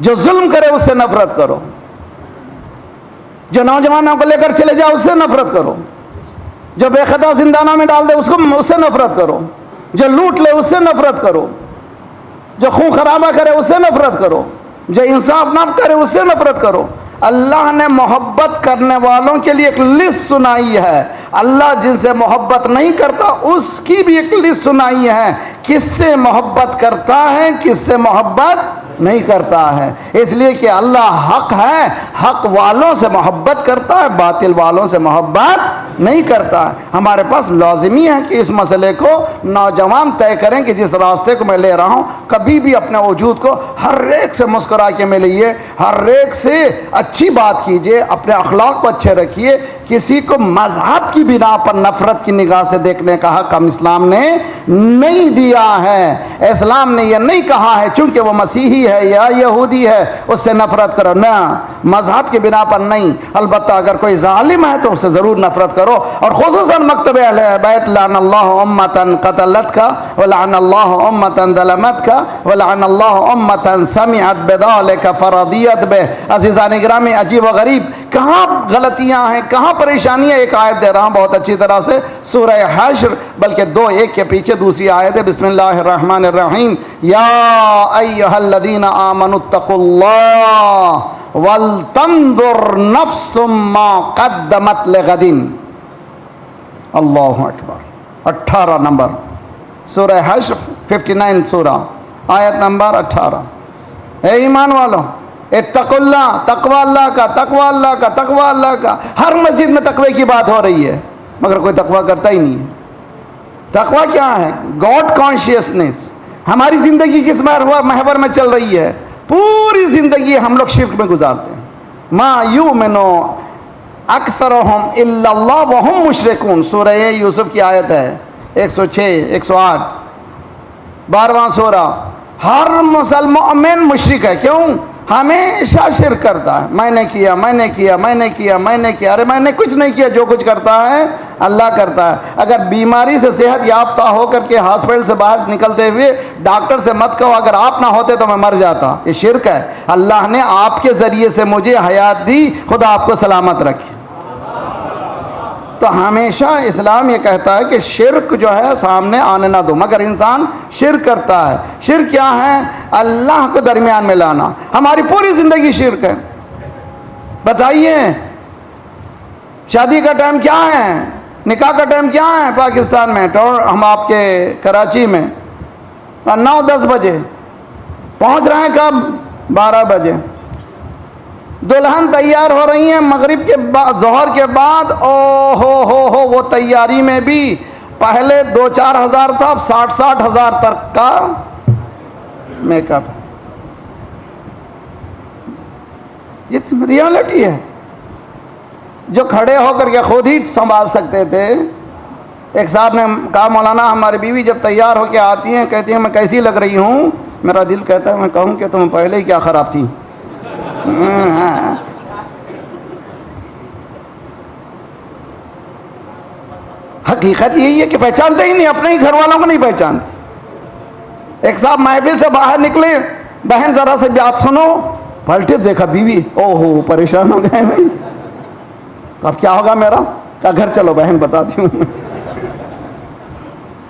جو ظلم کرے اس سے نفرت کرو, جو نوجوانوں کو لے کر چلے جاؤ اس سے نفرت کرو, جو بے خطا زندانوں میں ڈال دے اس سے نفرت کرو, جو لوٹ لے اس سے نفرت کرو, جو خون خرابہ کرے اس سے نفرت کرو, جو انصاف نہ کرے اس سے نفرت کرو. اللہ نے محبت کرنے والوں کے لیے ایک لسٹ سنائی ہے. اللہ جن سے محبت نہیں کرتا اس کی بھی ایک لسٹ سنائی ہے. کس سے محبت کرتا ہے, کس سے محبت نہیں کرتا ہے. اس لیے کہ اللہ حق ہے, حق والوں سے محبت کرتا ہے, باطل والوں سے محبت نہیں کرتا ہے. ہمارے پاس لازمی ہے کہ اس مسئلے کو نوجوان طے کریں کہ جس راستے کو میں لے رہا ہوں, کبھی بھی اپنے وجود کو ہر ایک سے مسکرا کے ملیے, ہر ایک سے اچھی بات کیجئے, اپنے اخلاق کو اچھے رکھیے. کسی کو مذہب کی بنا پر نفرت کی نگاہ سے دیکھنے کا حق ہم اسلام نے نہیں دیا ہے. اسلام نے یہ نہیں کہا ہے چونکہ وہ مسیحی ہے یا یہودی ہے اس سے نفرت کرو, نہ, مذہب کی بنا پر نہیں. البتہ اگر کوئی ظالم ہے تو اس سے ضرور نفرت کرو. اور خصوصاً مکتب اہل بیت, لعن اللہ امتاً قتلت کا ولعن اللہ امتاً ظلمت کا ولعن اللہ امتاً سمعت بذلک فرضیت بہ. عزیزان گرامی, عجیب و غریب کہاں غلطیاں ہیں, کہاں پریشانیاں. ایک آیت دے رہا ہوں بہت اچھی طرح سے, سورہ حشر, بلکہ دو, ایک کے پیچھے دوسری آیت ہے. بسم اللہ الرحمن الرحیم. یا ایھا الذین آمنوا اتقوا اللہ ولتنظر نفس ما قدمت لغد. اللہ اکبر. 18 نمبر سورہ حشر, 59 سورہ, آیت نمبر 18. اے ایمان والو, اتقوا اللہ, تقوی اللہ کا, تقوی اللہ کا, تقوی اللہ کا. ہر مسجد میں تقوی کی بات ہو رہی ہے مگر کوئی تقوی کرتا ہی نہیں ہے. تقوی کیا ہے؟ God consciousness. ہماری زندگی کس محور میں چل رہی ہے؟ پوری زندگی ہم لوگ شرک میں گزارتے ہیں. ما یؤمن اکثرهم الا اللہ وهم مشرکون. سورہ یوسف کی آیت ہے 106 108, 12واں سورہ. ہر مسلمان مشرک ہے. کیوں؟ ہمیشہ شرک کرتا ہے. میں نے کیا, میں نے کیا, میں نے کیا, میں نے کیا. ارے میں نے کچھ نہیں کیا, جو کچھ کرتا ہے اللہ کرتا ہے. اگر بیماری سے صحت یافتہ ہو کر کے ہاسپٹل سے باہر نکلتے ہوئے ڈاکٹر سے مت کہو اگر آپ نہ ہوتے تو میں مر جاتا. یہ شرک ہے. اللہ نے آپ کے ذریعے سے مجھے حیات دی, خدا آپ کو سلامت رکھے. تو ہمیشہ اسلام یہ کہتا ہے کہ شرک جو ہے سامنے آنے نہ دو. مگر انسان شرک کرتا ہے. شرک کیا ہے؟ اللہ کو درمیان میں لانا. ہماری پوری زندگی شرک ہے. بتائیے شادی کا ٹائم کیا ہے؟ نکاح کا ٹائم کیا ہے پاکستان میں؟ ہم آپ کے کراچی میں 9-10 بجے پہنچ رہے ہیں، کب؟ 12 بجے۔ دلہن تیار ہو رہی ہیں مغرب کے بعد، ظہر کے بعد، او ہو وہ تیاری میں بھی پہلے 2-4 ہزار تھا، اب 60 ہزار تک کا میک اپ۔ یہ ریالٹی ہے جو کھڑے ہو کر کے خود ہی سنبھال سکتے تھے۔ ایک صاحب نے کہا مولانا ہماری بیوی جب تیار ہو کے آتی ہیں کہتی ہیں میں کیسی لگ رہی ہوں؟ میرا دل کہتا ہے میں کہوں کہ تم پہلے ہی کیا خراب تھی۔ حقیقت یہی ہے کہ پہچانتے ہی نہیں، اپنے ہی گھر والوں کو نہیں پہچانتے۔ ایک صاحب محفل سے باہر نکلے، بہن ذرا سے بات سنو، پلٹے دیکھا بیوی، او ہو پریشان ہو گئے بھائی، اب کیا ہوگا میرا؟ کہا گھر چلو بہن بتاتی ہوں۔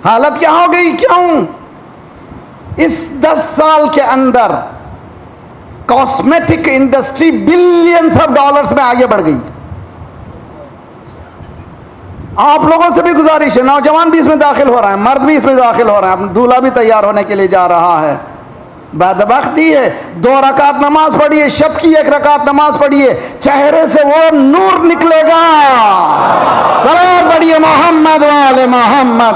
حالت کیا ہو گئی؟ کیوں؟ اس 10 سال کے اندر cosmetic industry billions of dollars میں آگے بڑھ گئی۔ آپ لوگوں سے بھی گزارش ہے، نوجوان بھی اس میں داخل ہو رہا ہے، مرد بھی اس میں داخل ہو رہا ہے، دولہا بھی تیار ہونے کے لیے جا رہا ہے۔ بدبختی ہے، 2 رکعت نماز پڑھیے، شب کی 1 رکعت نماز پڑھیے، چہرے سے وہ نور نکلے گا۔ صلوات پڑھیے محمد والے محمد۔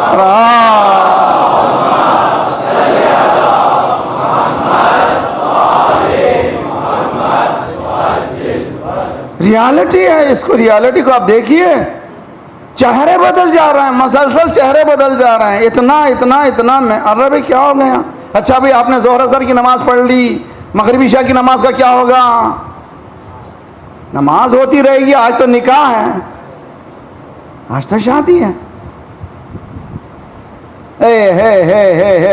ریالٹی ہے، اس کو ریالٹی کو آپ دیکھیے، چہرے بدل جا رہے ہیں، مسلسل چہرے بدل جا رہے ہیں، اتنا میں عربی کیا ہو گیا؟ اچھا بھی آپ نے ظہر اثر کی نماز پڑھ لی، مغربی عشاء کی نماز کا کیا ہوگا؟ نماز ہوتی رہے گی، آج تو نکاح ہے، آج تو شادی ہے۔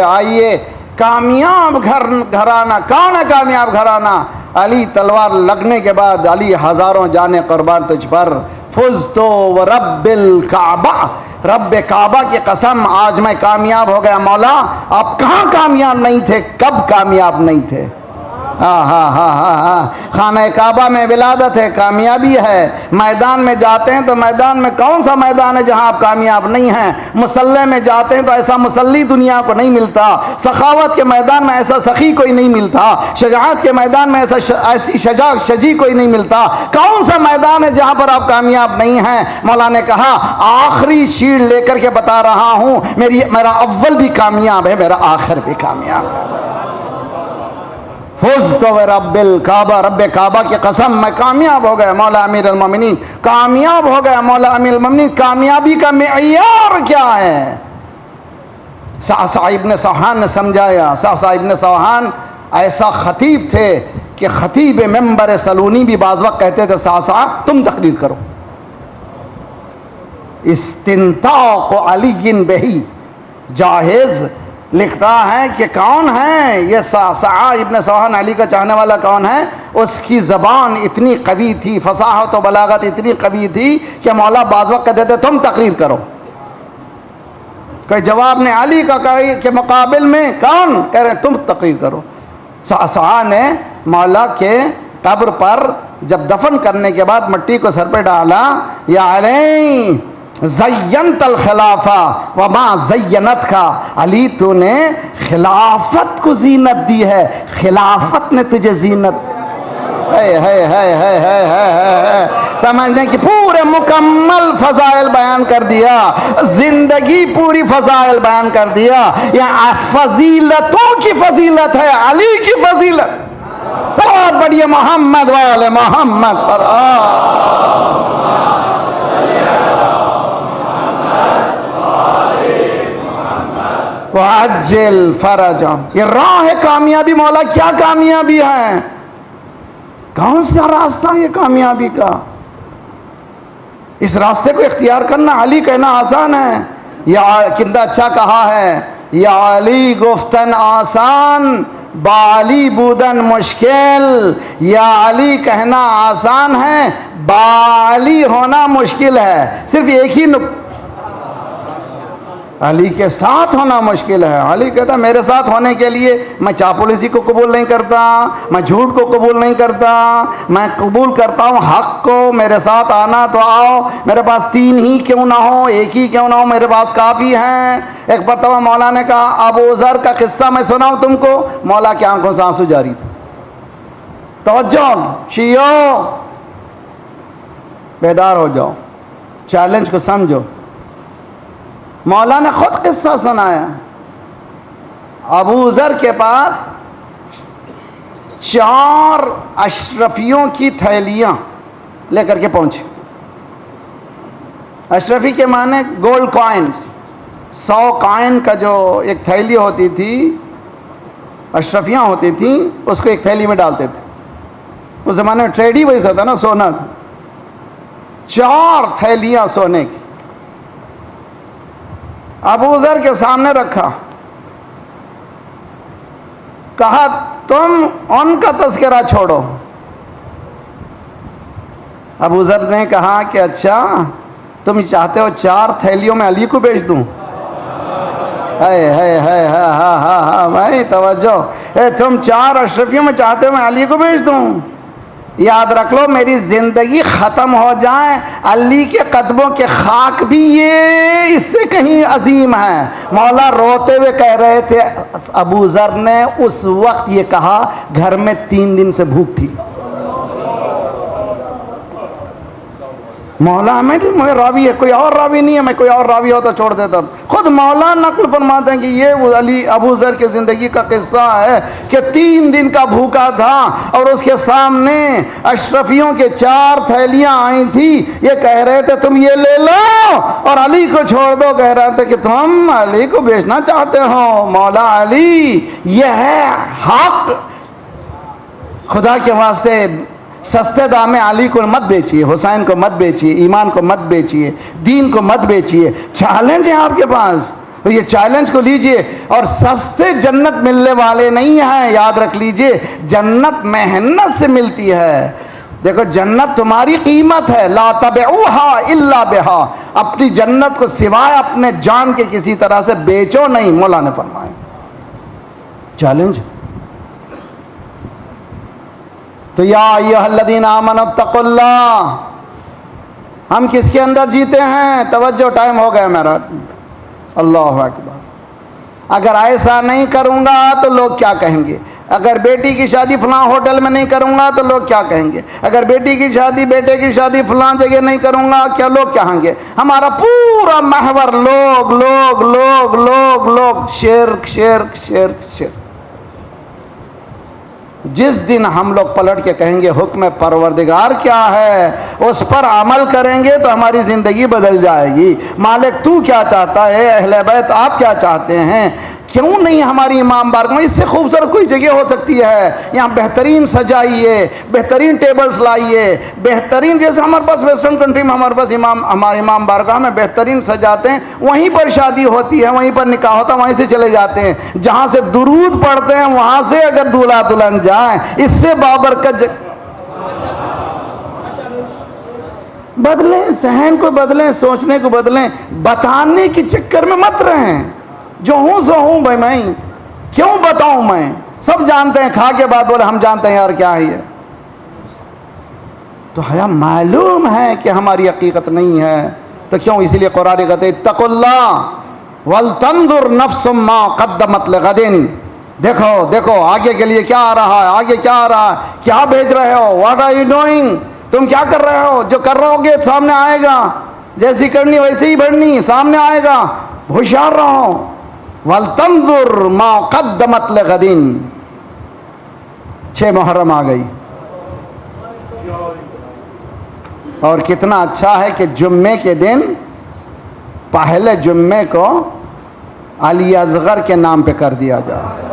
آئیے کامیاب گھرانہ، کون ہے کامیاب گھرانہ؟ علی تلوار لگنے کے بعد علی ہزاروں جانیں قربان تجھ پر، فزتو ورب الکعبہ، رب کعبہ کی قسم آج میں کامیاب ہو گیا۔ مولا آپ کہاں کامیاب نہیں تھے؟ کب کامیاب نہیں تھے؟ خانہ کعبہ میں ولادت ہے، کامیابی ہے۔ میدان میں جاتے ہیں تو میدان میں کون سا میدان ہے جہاں آپ کامیاب نہیں ہیں؟ مسلح میں جاتے ہیں تو ایسا مسلی دنیا کو نہیں ملتا، سخاوت کے میدان میں ایسا سخی کوئی نہیں ملتا، شجاعت کے میدان میں ایسی شجی کوئی نہیں ملتا۔ کون سا میدان ہے جہاں پر آپ کامیاب نہیں ہیں؟ مولا نے کہا آخری شیٹ لے کر کے بتا رہا ہوں، میرا اول بھی کامیاب ہے، میرا آخر بھی کامیاب ہے۔ فزت ورب الکعبہ، رب کعبہ کی قسم میں کامیاب ہو گیا مولا امیر المومنین، کامیاب ہو گیا مولا امیر المومنین۔ کامیابی کا معیار کیا ہے؟ صعصع ابن صوحان نے سمجھایا۔ صعصع ابن صوحان ایسا خطیب تھے کہ خطیب منبر سلونی بھی بعض وقت کہتے تھے صعصع تم تقریر کرو۔ استنطاق علی بہی، جاہز لکھتا ہے کہ کون ہے یہ صعصع ابن صوحان، علی کا چاہنے والا کون ہے؟ اس کی زبان اتنی قوی تھی، فصاحت و بلاغت اتنی قوی تھی کہ مولا بعض وقت کہتے تھے تم تقریر کرو۔ کوئی جواب نے علی کا کے مقابل میں کون کہہ رہے تم تقریر کرو۔ صعصع نے مولا کے قبر پر جب دفن کرنے کے بعد مٹی کو سر پہ ڈالا، یا علی زینت الخلافہ وما زینت کا، علی تو نے خلافت کو زینت دی ہے، خلافت نے تجھے زینت سمجھنے کی پورے مکمل فضائل بیان کر دیا، زندگی پوری فضائل بیان کر دیا۔ یہ فضیلتوں کی فضیلت ہے، علی کی فضیلت۔ بہت بڑی محمد والے محمد پر وعجل فرجا۔ یہ راہ ہے کامیابی۔ مولا کیا کامیابی ہے؟ کون سا راستہ یہ کامیابی کا؟ اس راستے کو اختیار کرنا علی کہنا آسان ہے، یا کتنا اچھا کہا ہے، یا علی گفتن آسان بالی بودن مشکل۔ یا علی کہنا آسان ہے، بالی ہونا مشکل ہے۔ صرف ایک ہی علی کے ساتھ ہونا مشکل ہے. علی کہتا میرے ساتھ ہونے کے لیے میں چاپلوسی کو قبول نہیں کرتا, میں جھوٹ کو قبول نہیں کرتا, میں قبول کرتا ہوں حق کو. میرے ساتھ آنا تو آؤ, میرے پاس 3 ہی کیوں نہ ہو, 1 ہی کیوں نہ ہو, میرے پاس کافی ہیں. ایک مرتبہ مولا نے کہا ابو ذر کا قصہ میں سناؤں تم کو. مولا کی آنکھوں سے آنسو جاری تھے. توجہ شیعو, بیدار ہو جاؤ, چیلنج کو سمجھو. مولا نے خود قصہ سنایا. ابو ذر کے پاس 4 اشرفیوں کی تھیلیاں لے کر کے پہنچے. اشرفی کے معنی گولڈ کوائنز. 100 کوائن کا جو ایک تھیلی ہوتی تھی, اشرفیاں ہوتی تھیں, اس کو ایک تھیلی میں ڈالتے تھے. اس زمانے میں ٹریڈ ہی ویسا تھا نا, سونا تھا. 4 تھیلیاں سونے کی ابو ذر کے سامنے رکھا. کہا تم ان کا تذکرہ چھوڑو. ابو ذر نے کہا کہ اچھا تم چاہتے ہو 4 تھیلیوں میں علی کو بیچ دوں؟ ہاں بھائی توجہ, تم 4 اشرفیوں میں چاہتے ہو میں علی کو بیچ دوں؟ یاد رکھ لو میری زندگی ختم ہو جائے, علی کے قدموں کے خاک بھی یہ اس سے کہیں عظیم ہے. مولا روتے ہوئے کہہ رہے تھے. ابو ذر نے اس وقت یہ کہا گھر میں 3 دن سے بھوک تھی. مولا میں راوی ہے, کوئی اور راوی نہیں ہے, میں کوئی اور راوی ہو تو چھوڑ دیتا. خود مولا نقل فرماتے ہیں کہ یہ علی ابو ذر کی زندگی کا قصہ ہے کہ 3 دن کا بھوکا تھا اور اس کے سامنے اشرفیوں کے 4 تھیلیاں آئی تھی. یہ کہہ رہے تھے تم یہ لے لو اور علی کو چھوڑ دو. کہہ رہے تھے کہ تم علی کو بیچنا چاہتے ہو. مولا علی یہ ہے حق. خدا کے واسطے سستے دام میں علی کو مت بیچیے, حسین کو مت بیچیے, ایمان کو مت بیچیے, دین کو مت بیچیے. چیلنج ہے آپ کے پاس, تو یہ چیلنج کو لیجئے. اور سستے جنت ملنے والے نہیں ہیں, یاد رکھ لیجئے. جنت محنت سے ملتی ہے. دیکھو جنت تمہاری قیمت ہے. لا تبعوها الا بها. اپنی جنت کو سوائے اپنے جان کے کسی طرح سے بیچو نہیں, مولا نے فرمایا. چیلنج. تو یا ایھا الذین آمنوا اتقوا اللہ. ہم کس کے اندر جیتے ہیں؟ توجہ, ٹائم ہو گیا میرا. اللہ اکبر. اگر ایسا نہیں کروں گا تو لوگ کیا کہیں گے؟ اگر بیٹی کی شادی فلاں ہوٹل میں نہیں کروں گا تو لوگ کیا کہیں گے؟ اگر بیٹی کی شادی بیٹے کی شادی فلاں جگہ نہیں کروں گا کیا لوگ کہیں گے؟ ہمارا پورا محور لوگ لوگ لوگ لوگ لوگ, شرک شرک شرک شرک. جس دن ہم لوگ پلٹ کے کہیں گے حکم پروردگار کیا ہے, اس پر عمل کریں گے تو ہماری زندگی بدل جائے گی. مالک تو کیا چاہتا ہے, اہل بیت آپ کیا چاہتے ہیں, کیوں نہیں ہماری امام بارگاہ میں اس سے خوبصورت کوئی جگہ ہو سکتی ہے؟ یہاں بہترین سجائیے, بہترین ٹیبلز لائیے, بہترین, جیسے ہمارے پاس ویسٹرن کنٹری میں ہمارے پاس ہمارے امام بارگاہ میں بہترین سجاتے ہیں, وہیں پر شادی ہوتی ہے, وہیں پر نکاح ہوتا ہے, وہیں سے چلے جاتے ہیں. جہاں سے درود پڑھتے ہیں وہاں سے اگر دولہا دلہن جائیں, اس سے بابرکت. بدلیں, ذہن کو بدلیں, سوچنے کو بدلیں. بتانے کے چکر میں مت رہیں. جو ہوں سو ہوں بھائی, میں کیوں بتاؤں؟ میں سب جانتے ہیں, کھا کے بعد بولے ہم جانتے ہیں یار کیا ہے یہ. تو حیا معلوم ہے کہ ہماری حقیقت نہیں ہے, تو کیوں؟ اس لیے قرآن کہتے ہیں اتقوا اللہ ولتنظر نفس ما قدمت لغد. دیکھو دیکھو آگے کے لیے کیا آ رہا ہے, آگے کیا آ رہا ہے, کیا بھیج رہے ہو, واٹ آر یو ڈوئنگ, تم کیا کر رہے ہو. جو کر رہو گے سامنے آئے گا, جیسی کرنی ویسے ہی بڑھنی, سامنے آئے گا. ہوشیار رہو. وَلْتَنْظُرْ مَا قَدَّمَتْ لِغَدٍ. 6 محرم آ گئی, اور کتنا اچھا ہے کہ جمعے کے دن, پہلے جمعے کو علی اصغر کے نام پہ کر دیا جائے.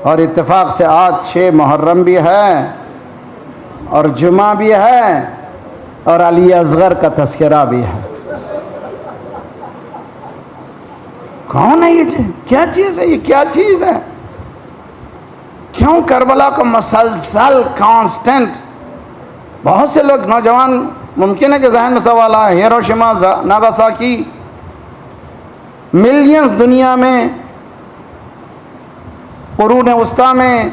اور اتفاق سے آج 6 محرم بھی ہے اور جمعہ بھی ہے اور علی اصغر کا تذکرہ بھی ہے. کون ہے یہ چیز؟ کیا چیز ہے یہ؟ کیا چیز ہے؟ کیوں کربلا کو مسلسل کانسٹنٹ؟ بہت سے لوگ نوجوان ممکن ہے کہ ذہن میں سوال آئے, ہیروشیما ناگاساکی ملینز دنیا میں، قرون وسطیٰ میں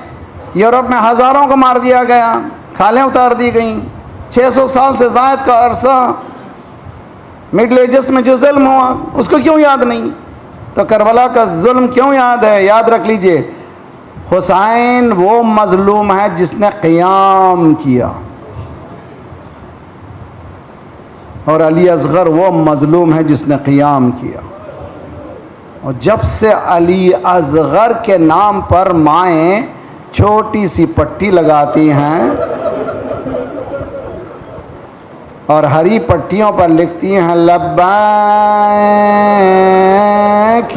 یورپ میں ہزاروں کو مار دیا گیا، کھالیں اتار دی گئیں، 600 سال سے زائد کا عرصہ مڈل ایجز میں جو ظلم ہوا اس کو کیوں یاد نہیں؟ تو کربلا کا ظلم کیوں یاد ہے؟ یاد رکھ لیجئے، حسین وہ مظلوم ہے جس نے قیام کیا، اور علی اصغر وہ مظلوم ہے جس نے قیام کیا۔ اور جب سے علی اصغر کے نام پر مائیں چھوٹی سی پٹی لگاتی ہیں اور ہری پٹیوں پر لکھتی ہیں لبیک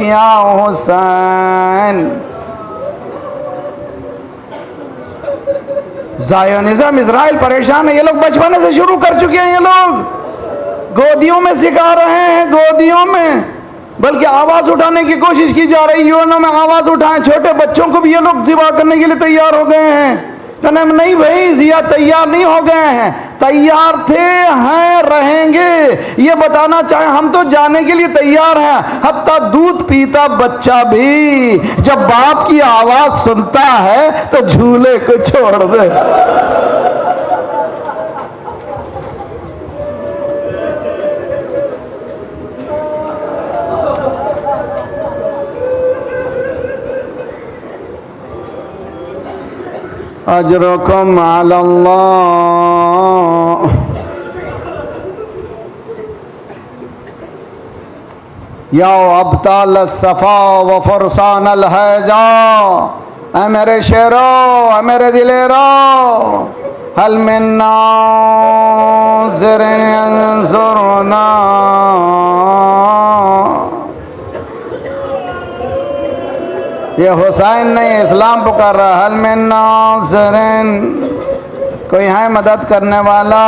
یا حسین، زائونزم اسرائیل پریشان ہے، یہ لوگ بچپنے سے شروع کر چکے ہیں، یہ لوگ گودیوں میں سکھا رہے ہیں، گودیوں میں، بلکہ آواز اٹھانے کی کوشش کی جا رہی، یونوں میں آواز اٹھائیں، چھوٹے بچوں کو بھی یہ لوگ ذبح کرنے کے لیے تیار ہو گئے ہیں۔ کہنا نہیں بھائی، ضیاء تیار نہیں ہو گئے ہیں، تیار تھے، ہیں، رہیں گے، یہ بتانا چاہیں ہم تو جانے کے لیے تیار ہیں۔ حتیٰ دودھ پیتا بچہ بھی جب باپ کی آواز سنتا ہے تو جھولے کو چھوڑ دے۔ اجرکم علی اللہ، یا ابطال الصفا و فرسان الحجا، اے میرے شیرو، اے میرے دلیرو، حل من ناظر ینظرنا، یہ حسین نہیں، اسلام پکار رہا، حل من ناظرین، کوئی ہے مدد کرنے والا؟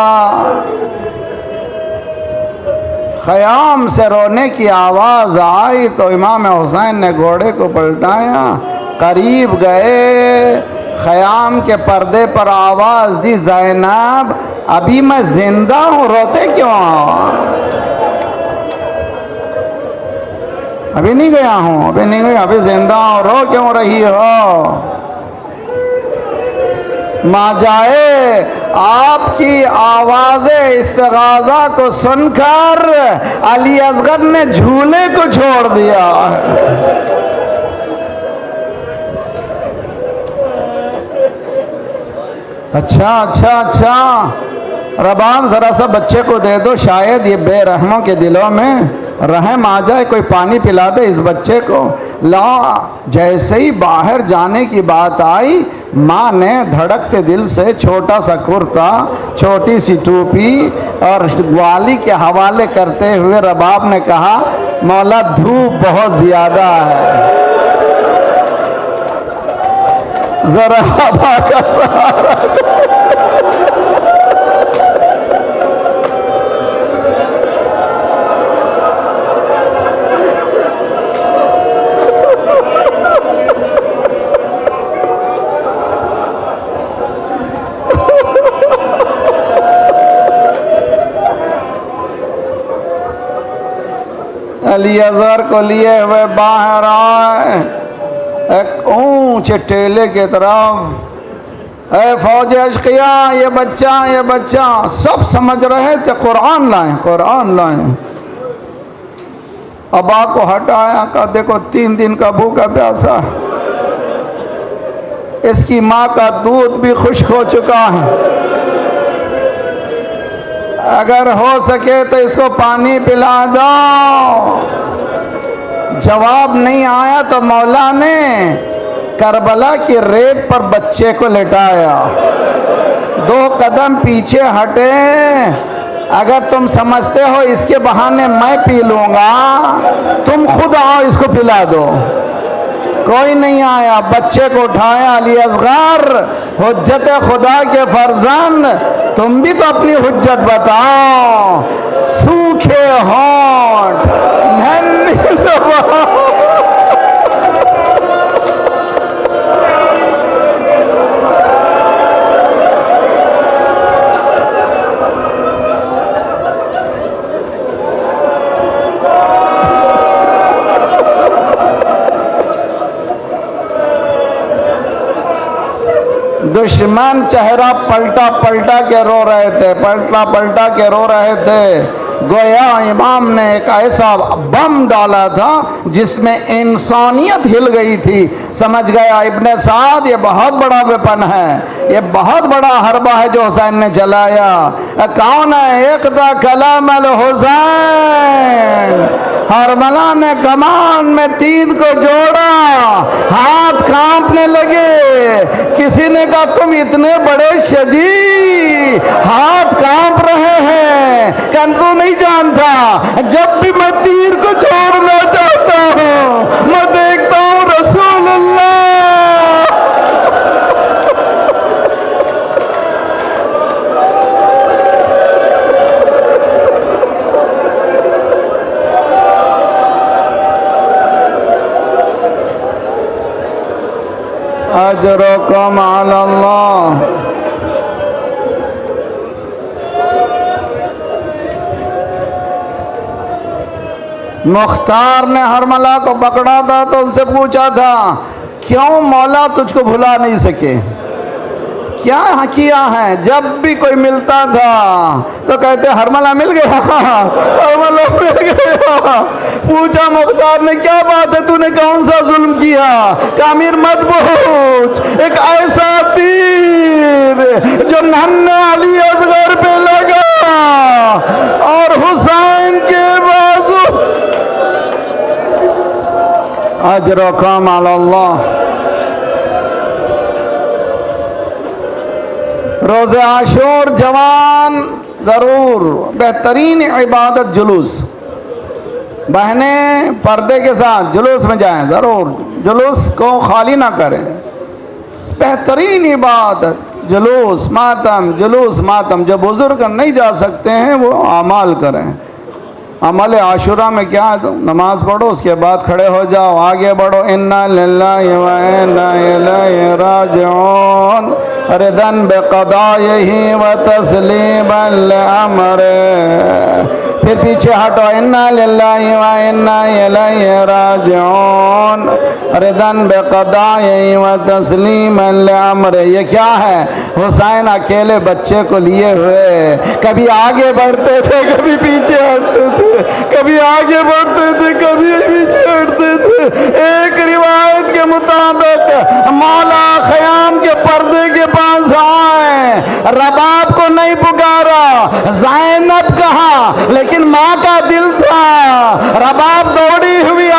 خیام سے رونے کی آواز آئی تو امام حسین نے گھوڑے کو پلٹایا، قریب گئے، خیام کے پردے پر آواز دی، زینب ابھی میں زندہ ہوں، روتے کیوں؟ ابھی نہیں گیا ہوں، ابھی نہیں گیا، ابھی زندہ ہوں، رو کیوں رہی ہو؟ ماں جائے آپ کی آواز استغاثہ کو سن کر علی اصغر نے جھولے کو چھوڑ دیا۔ اچھا رباب ذرا سا بچے کو دے دو، شاید یہ بے رحموں کے دلوں میں رحم آ جائے، کوئی پانی پلا دے اس بچے کو۔ لا، جیسے ہی باہر جانے کی بات آئی، ماں نے دھڑکتے دل سے چھوٹا سا کرتا، چھوٹی سی ٹوپی اور والی کے حوالے کرتے ہوئے رباب نے کہا، مولا دھوپ بہت زیادہ ہے، ذرا ہوا کا سہارا۔ علی اصغر کو لیے ہوئے باہر آئے ایک اونچے ٹیلے کی طرف، اے فوج اشقیاء، یہ بچہ، سب سمجھ رہے تھے قرآن لائیں۔ ابا کو ہٹایا، کہا دیکھو 3 دن کا بھوکا پیاسا، اس کی ماں کا دودھ بھی خشک ہو چکا ہے، اگر ہو سکے تو اس کو پانی پلا دو۔ جواب نہیں آیا تو مولا نے کربلا کی ریت پر بچے کو لٹایا، 2 قدم پیچھے ہٹے، اگر تم سمجھتے ہو اس کے بہانے میں پی لوں گا، تم خود آؤ اس کو پلا دو۔ کوئی نہیں آیا، بچے کو اٹھایا، علی اصغر حجت خدا کے فرزند، تم بھی تو اپنی حجت بتاؤ۔ سوکھے ہونٹ، ننھی زبان، دشمن چہرہ پلٹا پلٹا کے رو رہے تھے، پلٹا پلٹا کے رو رہے تھے، گویا امام نے ایک ایسا بم ڈالا تھا جس میں انسانیت ہل گئی تھی۔ سمجھ گیا ابن سعد یہ بہت بڑا ویپن ہے، یہ بہت بڑا حربہ ہے جو حسین نے چلایا۔ کون ہے؟ اقضا کلام الحسین، حرملہ نے کمان میں تین کو جوڑا، ہاتھ کانپنے لگے۔ کسی نے کہا تم اتنے بڑے شجی، ہاتھ کانپ رہے ہیں، کہ تو نہیں جانتا جب بھی میں تیر کو چھوڑنا چاہتا ہوں میں دیکھتا ہوں رسول اللہ۔ اجرکم علی اللہ۔ مختار نے حرملہ کو پکڑا تھا تو ان سے پوچھا تھا کیوں مولا تجھ کو بھلا نہیں سکے، کیا کیا ہے؟ جب بھی کوئی ملتا تھا تو کہتے حرملہ مل گیا، حرملہ مل گیا۔ پوچھا مختار نے کیا بات ہے، تو نے کون سا ظلم کیا؟ کہ امیر مت پوچھ، ایک ایسا تیر جو ننھے علی اصغر پہ لگا اور حسین کے بازو۔ اجرکم علی اللہ۔ روز عاشور جوان ضرور، بہترین عبادت جلوس، بہنیں پردے کے ساتھ جلوس میں جائیں، ضرور جلوس کو خالی نہ کریں، بہترین عبادت جلوس ماتم، جلوس ماتم۔ جو بزرگ نہیں جا سکتے ہیں وہ اعمال کریں۔ عمل عاشورہ میں کیا ہے؟ نماز پڑھو، اس کے بعد کھڑے ہو جاؤ، آگے بڑھو، انا للہ و انا الیہ راجعون، رضا بقضائہ و تسلیما لامرہ۔ پھر پیچھے ہٹو، انا للہ و انا الیہ راجعون، رضا بقضائہ و تسلیما لامرہ۔ یہ کیا ہے؟ حسین اکیلے بچے کو لیے ہوئے کبھی آگے بڑھتے تھے کبھی پیچھے ہٹتے تھے، کبھی آگے بڑھتے تھے کبھی پیچھے ہٹتے تھے۔ ایک روایت کے مطابق مولا خیام کے پردے کے پاس آئے، رباب کو نہیں پکارا، زینب کہا، لیکن ماں کا دل تھا۔ رباب دوڑی ہوئی